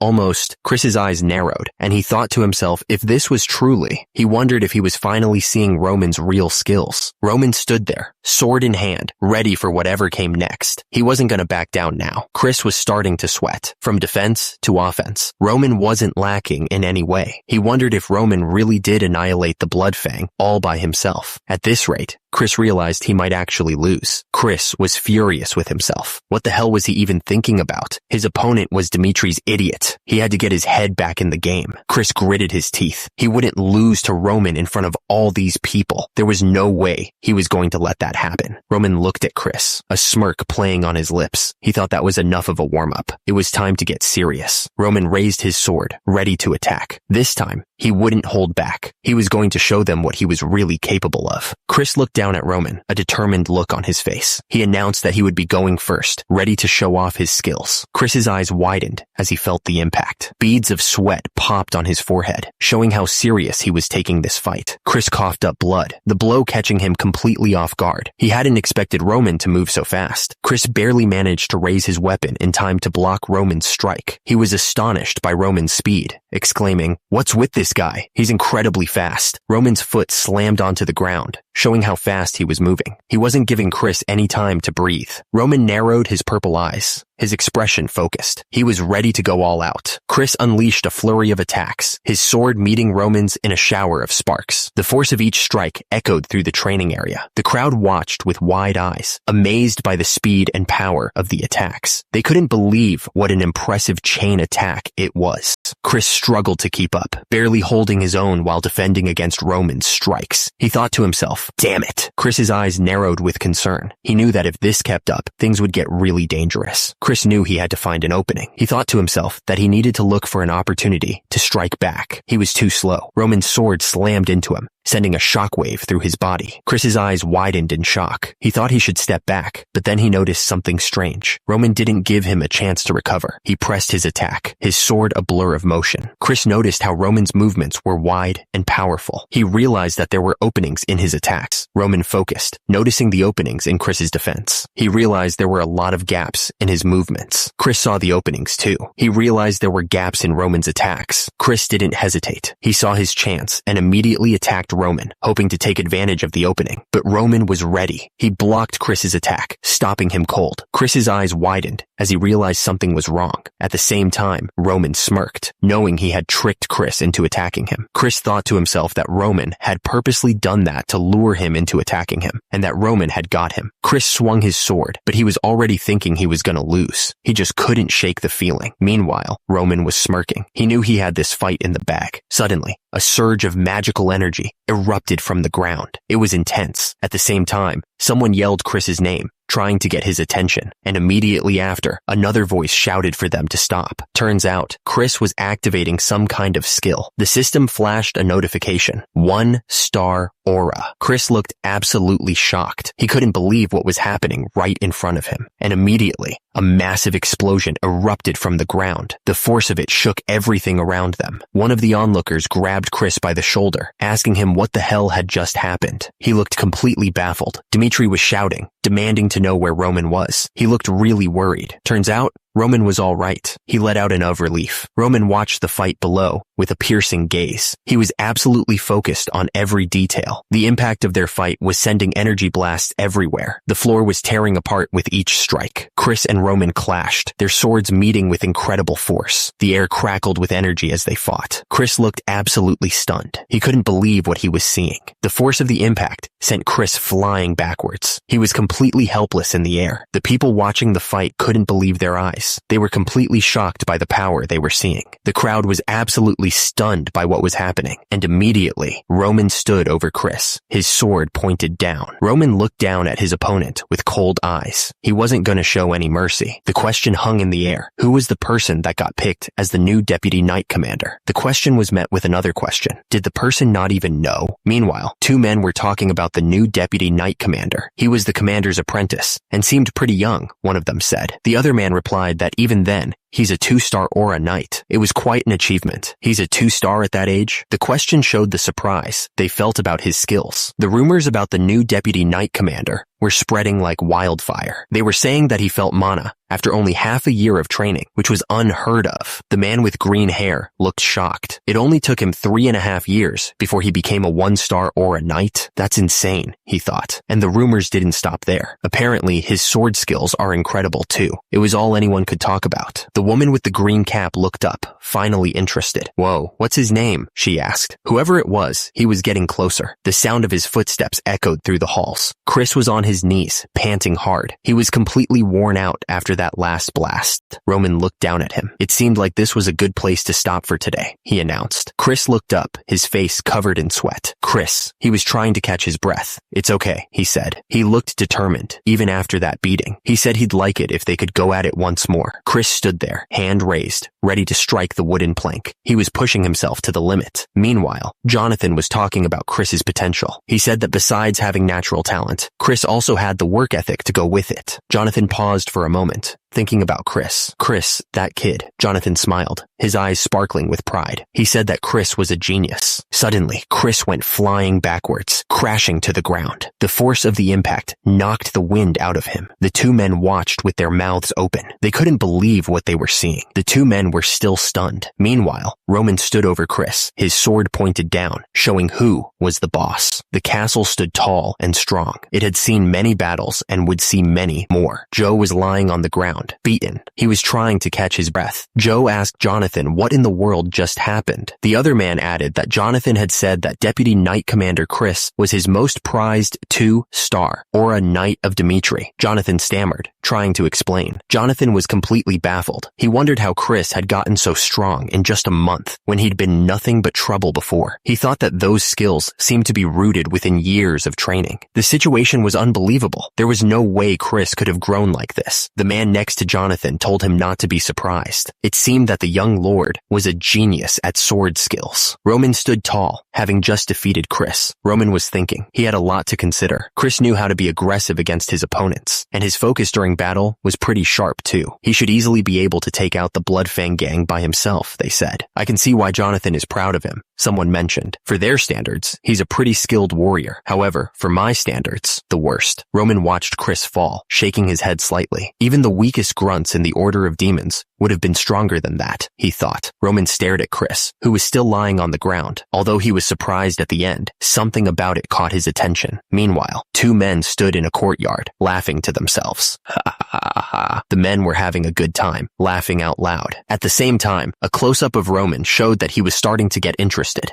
Chris's eyes narrowed, and he thought to himself if this was truly, he wondered if he was finally seeing Roman's real skills. Roman stood there, sword in hand, ready for whatever came next. He wasn't going to back down now. Chris was starting to sweat. From defense to offense, Roman wasn't lacking in any way. He wondered if Roman really did annihilate the Blood Fang all by himself. At this rate, Chris realized he might actually lose. Chris was furious with himself. What the hell was he even thinking about? His opponent was Dimitri's idiot. He had to get his head back in the game. Chris gritted his teeth. He wouldn't lose to Roman in front of all these people. There was no way he was going to let that happen. Roman looked at Chris, a smirk playing on his lips. He thought that was enough of a warm-up. It was time to get serious. Roman raised his sword, ready to attack. This time, he wouldn't hold back. He was going to show them what he was really capable of. Chris looked down at Roman, a determined look on his face. He announced that he would be going first, ready to show off his skills. Chris's eyes widened as he felt the impact. Beads of sweat popped on his forehead, showing how serious he was taking this fight. Chris coughed up blood, the blow catching him completely off guard. He hadn't expected Roman to move so fast. Chris barely managed to raise his weapon in time to block Roman's strike. He was astonished by Roman's speed, exclaiming, "What's with this guy? He's incredibly fast." Roman's foot slammed onto the ground, showing how fast he was moving. He wasn't giving Chris any time to breathe. Roman narrowed his purple eyes, his expression focused. He was ready to go all out. Chris unleashed a flurry of attacks, his sword meeting Roman's in a shower of sparks. The force of each strike echoed through the training area. The crowd watched with wide eyes, amazed by the speed and power of the attacks. They couldn't believe what an impressive chain attack it was. Chris struggled to keep up, barely holding his own while defending against Roman's strikes. He thought to himself, "Damn it." Chris's eyes narrowed with concern. He knew that if this kept up, things would get really dangerous. Chris knew he had to find an opening. He thought to himself that he needed to look for an opportunity to strike back. He was too slow. Roman's sword slammed into him, sending a shockwave through his body. Chris's eyes widened in shock. He thought he should step back, but then he noticed something strange. Roman didn't give him a chance to recover. He pressed his attack, his sword a blur of motion. Chris noticed how Roman's movements were wide and powerful. He realized that there were openings in his attacks. Roman focused, noticing the openings in Chris's defense. He realized there were a lot of gaps in his movements. Chris saw the openings too. He realized there were gaps in Roman's attacks. Chris didn't hesitate. He saw his chance and immediately attacked Roman, hoping to take advantage of the opening. But Roman was ready. He blocked Chris's attack, stopping him cold. Chris's eyes widened as he realized something was wrong. At the same time, Roman smirked, knowing he had tricked Chris into attacking him. Chris thought to himself that Roman had purposely done that to lure him into attacking him, and that Roman had got him. Chris swung his sword, but he was already thinking he was gonna lose. He just couldn't shake the feeling. Meanwhile, Roman was smirking. He knew he had this fight in the bag. Suddenly, a surge of magical energy erupted from the ground. It was intense. At the same time, someone yelled Chris's name, trying to get his attention, and immediately after, another voice shouted for them to stop. Turns out, Chris was activating some kind of skill. The system flashed a notification. 1-star aura. Chris looked absolutely shocked. He couldn't believe what was happening right in front of him. And immediately, a massive explosion erupted from the ground. The force of it shook everything around them. One of the onlookers grabbed Chris by the shoulder, asking him what the hell had just happened. He looked completely baffled. Dimitri was shouting, demanding to know where Roman was. He looked really worried. Turns out, Roman was all right. He let out an of relief. Roman watched the fight below with a piercing gaze. He was absolutely focused on every detail. The impact of their fight was sending energy blasts everywhere. The floor was tearing apart with each strike. Chris and Roman clashed, their swords meeting with incredible force. The air crackled with energy as they fought. Chris looked absolutely stunned. He couldn't believe what he was seeing. The force of the impact sent Chris flying backwards. He was completely helpless in the air. The people watching the fight couldn't believe their eyes. They were completely shocked by the power they were seeing. The crowd was absolutely stunned by what was happening, and immediately, Roman stood over Chris, his sword pointed down. Roman looked down at his opponent with cold eyes. He wasn't going to show any mercy. The question hung in the air. Who was the person that got picked as the new Deputy Knight Commander? The question was met with another question. Did the person not even know? Meanwhile, two men were talking about the new Deputy Knight Commander. He was the commander's apprentice, and seemed pretty young, one of them said. The other man replied that even then, He's a 2-star aura knight. It was quite an achievement. He's a 2-star at that age? The question showed the surprise they felt about his skills. The rumors about the new deputy knight commander were spreading like wildfire. They were saying that he felt mana after only half a year of training, which was unheard of. The man with green hair looked shocked. It only took him 3.5 years before he became a 1-star aura knight. That's insane, he thought. And the rumors didn't stop there. Apparently, his sword skills are incredible too. It was all anyone could talk about. The woman with the green cap looked up, finally interested. Whoa, what's his name? She asked. Whoever it was, he was getting closer. The sound of his footsteps echoed through the halls. Chris was on his knees, panting hard. He was completely worn out after that last blast. Roman looked down at him. It seemed like this was a good place to stop for today, he announced. Chris looked up, his face covered in sweat. Chris. He was trying to catch his breath. It's okay, he said. He looked determined, even after that beating. He said he'd like it if they could go at it once more. Chris stood there, hand raised, ready to strike the wooden plank. He was pushing himself to the limit. Meanwhile, Jonathan was talking about Chris's potential. He said that besides having natural talent, Chris also had the work ethic to go with it. Jonathan paused for a moment, thinking about Chris. Chris, that kid. Jonathan smiled, his eyes sparkling with pride. He said that Chris was a genius. Suddenly, Chris went flying backwards, crashing to the ground. The force of the impact knocked the wind out of him. The two men watched with their mouths open. They couldn't believe what they were seeing. The two men were still stunned. Meanwhile, Roman stood over Chris, his sword pointed down, showing who was the boss. The castle stood tall and strong. It had seen many battles and would see many more. Joe was lying on the ground, beaten. He was trying to catch his breath. Joe asked Jonathan what in the world just happened. The other man added that Jonathan had said that Deputy Knight Commander Chris was his most prized 2-star aura Knight of Dimitri. Jonathan stammered, trying to explain. Jonathan was completely baffled. He wondered how Chris had gotten so strong in just a month when he'd been nothing but trouble before. He thought that those skills seemed to be rooted within years of training. The situation was unbelievable. There was no way Chris could have grown like this. The man next to Jonathan told him not to be surprised. It seemed that the young lord was a genius at sword skills. Roman stood tall, having just defeated Chris. Roman was thinking. He had a lot to consider. Chris knew how to be aggressive against his opponents, and his focus during battle was pretty sharp too. He should easily be able to take out the Blood Fang gang by himself, they said. I can see why Jonathan is proud of him, someone mentioned. For their standards, he's a pretty skilled warrior. However, for my standards, the worst. Roman watched Chris fall, shaking his head slightly. Even the weakest grunts in the Order of Demons would have been stronger than that, he thought. Roman stared at Chris, who was still lying on the ground. Although he was surprised at the end, something about it caught his attention. Meanwhile, two men stood in a courtyard, laughing to themselves. Ha ha ha. The men were having a good time, laughing out loud. At the same time, a close-up of Roman showed that he was starting to get interested.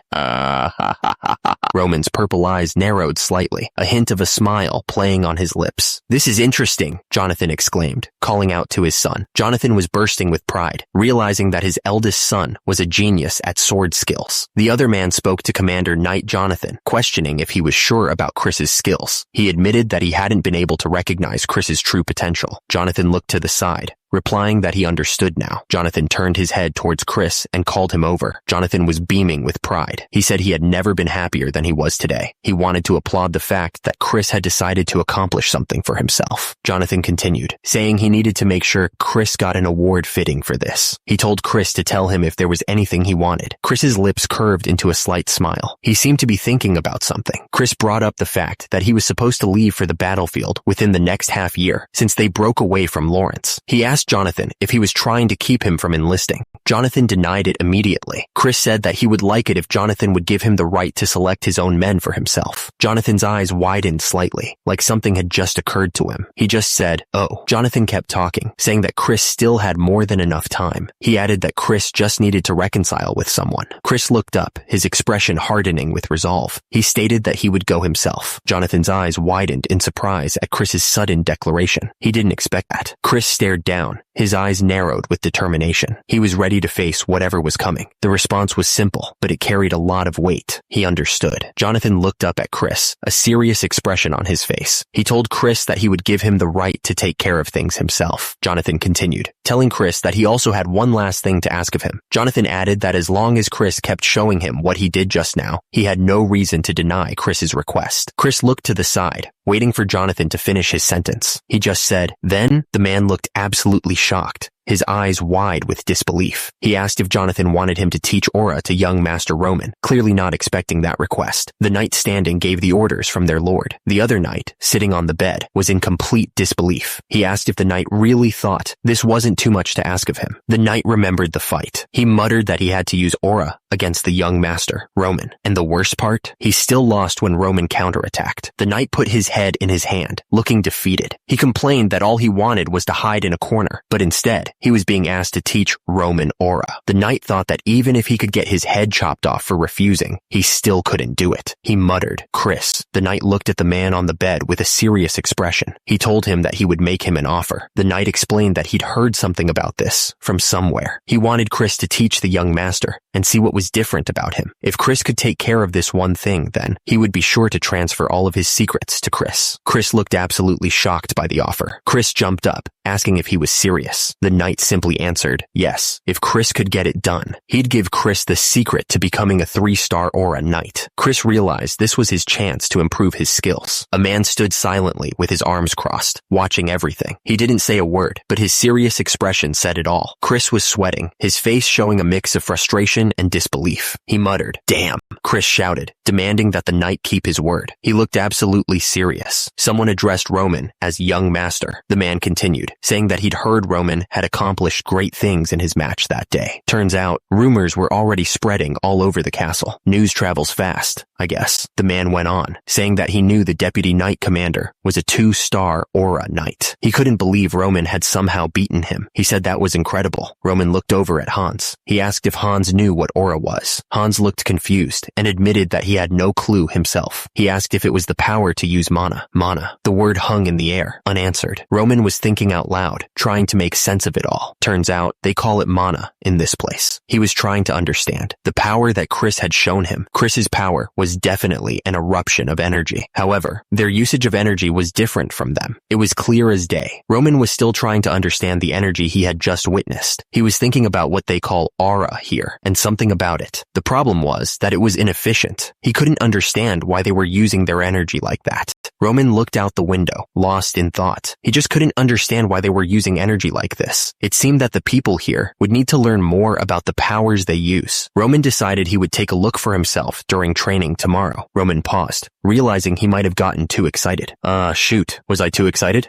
Roman's purple eyes narrowed slightly, a hint of a smile playing on his lips. This is interesting, Jonathan exclaimed, calling out to his son. Jonathan was bursting with pride, realizing that his eldest son was a genius at sword skills. The other man spoke to Commander Knight Jonathan, questioning if he was sure about Chris's skills. He admitted that he hadn't been able to recognize Chris's true potential. Jonathan looked to the side, replying that he understood now. Jonathan turned his head towards Chris and called him over. Jonathan was beaming with pride. He said he had never been happier than he was today. He wanted to applaud the fact that Chris had decided to accomplish something for himself. Jonathan continued, saying he needed to make sure Chris got an award fitting for this. He told Chris to tell him if there was anything he wanted. Chris's lips curved into a slight smile. He seemed to be thinking about something. Chris brought up the fact that he was supposed to leave for the battlefield within the next half year, since they broke away from Lawrence. He asked Jonathan if he was trying to keep him from enlisting. Jonathan denied it immediately. Chris said that he would like it if Jonathan would give him the right to select his own men for himself. Jonathan's eyes widened slightly, like something had just occurred to him. He just said, "Oh." Jonathan kept talking, saying that Chris still had more than enough time. He added that Chris just needed to reconcile with someone. Chris looked up, his expression hardening with resolve. He stated that he would go himself. Jonathan's eyes widened in surprise at Chris's sudden declaration. He didn't expect that. Chris stared down, his eyes narrowed with determination. He was ready to face whatever was coming. The response was simple, but it carried a lot of weight. He understood. Jonathan looked up at Chris, a serious expression on his face. He told Chris that he would give him the right to take care of things himself. Jonathan continued, telling Chris that he also had one last thing to ask of him. Jonathan added that as long as Chris kept showing him what he did just now, he had no reason to deny Chris's request. Chris looked to the side, waiting for Jonathan to finish his sentence. He just said, "Then?" The man looked absolutely shocked. his eyes wide with disbelief. He asked if Jonathan wanted him to teach aura to young Master Roman, clearly not expecting that request. The knight standing gave the orders from their lord. The other knight, sitting on the bed, was in complete disbelief. He asked if the knight really thought this wasn't too much to ask of him. The knight remembered the fight. He muttered that he had to use aura against the young master, Roman. And the worst part? He still lost when Roman counterattacked. The knight put his head in his hand, looking defeated. He complained that all he wanted was to hide in a corner, but instead, he was being asked to teach Roman aura. The knight thought that even if he could get his head chopped off for refusing, he still couldn't do it. He muttered, "Chris." The knight looked at the man on the bed with a serious expression. He told him that he would make him an offer. The knight explained that he'd heard something about this from somewhere. He wanted Chris to teach the young master and see what was different about him. If Chris could take care of this one thing, then he would be sure to transfer all of his secrets to Chris. Chris looked absolutely shocked by the offer. Chris jumped up, asking if he was serious. The knight simply answered, yes. If Chris could get it done, he'd give Chris the secret to becoming a 3-star aura knight. Chris realized this was his chance to improve his skills. A man stood silently with his arms crossed, watching everything. He didn't say a word, but his serious expression said it all. Chris was sweating, his face showing a mix of frustration and disbelief. He muttered, "Damn," Chris shouted, demanding that the knight keep his word. He looked absolutely serious. Someone addressed Roman as young master. The man continued, saying that he'd heard Roman had accomplished great things in his match that day. Turns out, rumors were already spreading all over the castle. News travels fast, I guess. The man went on, saying that he knew the deputy knight commander was a 2-star aura knight. He couldn't believe Roman had somehow beaten him. He said that was incredible. Roman looked over at Hans. He asked if Hans knew what aura was. Hans looked confused and admitted that he had no clue himself. He asked if it was the power to use mana. Mana. The word hung in the air, unanswered. Roman was thinking out loud, trying to make sense of it all. Turns out, they call it mana in this place. He was trying to understand the power that Chris had shown him. Chris's power was definitely an eruption of energy. However, their usage of energy was different from them. It was clear as day. Roman was still trying to understand the energy he had just witnessed. He was thinking about what they call aura here, and something about it. The problem was that it was inefficient. He couldn't understand why they were using their energy like that. Roman looked out the window, lost in thought. He just couldn't understand why they were using energy like this. It seemed that the people here would need to learn more about the powers they use. Roman decided he would take a look for himself during training tomorrow. Roman paused, realizing he might have gotten too excited. Shoot, was I too excited?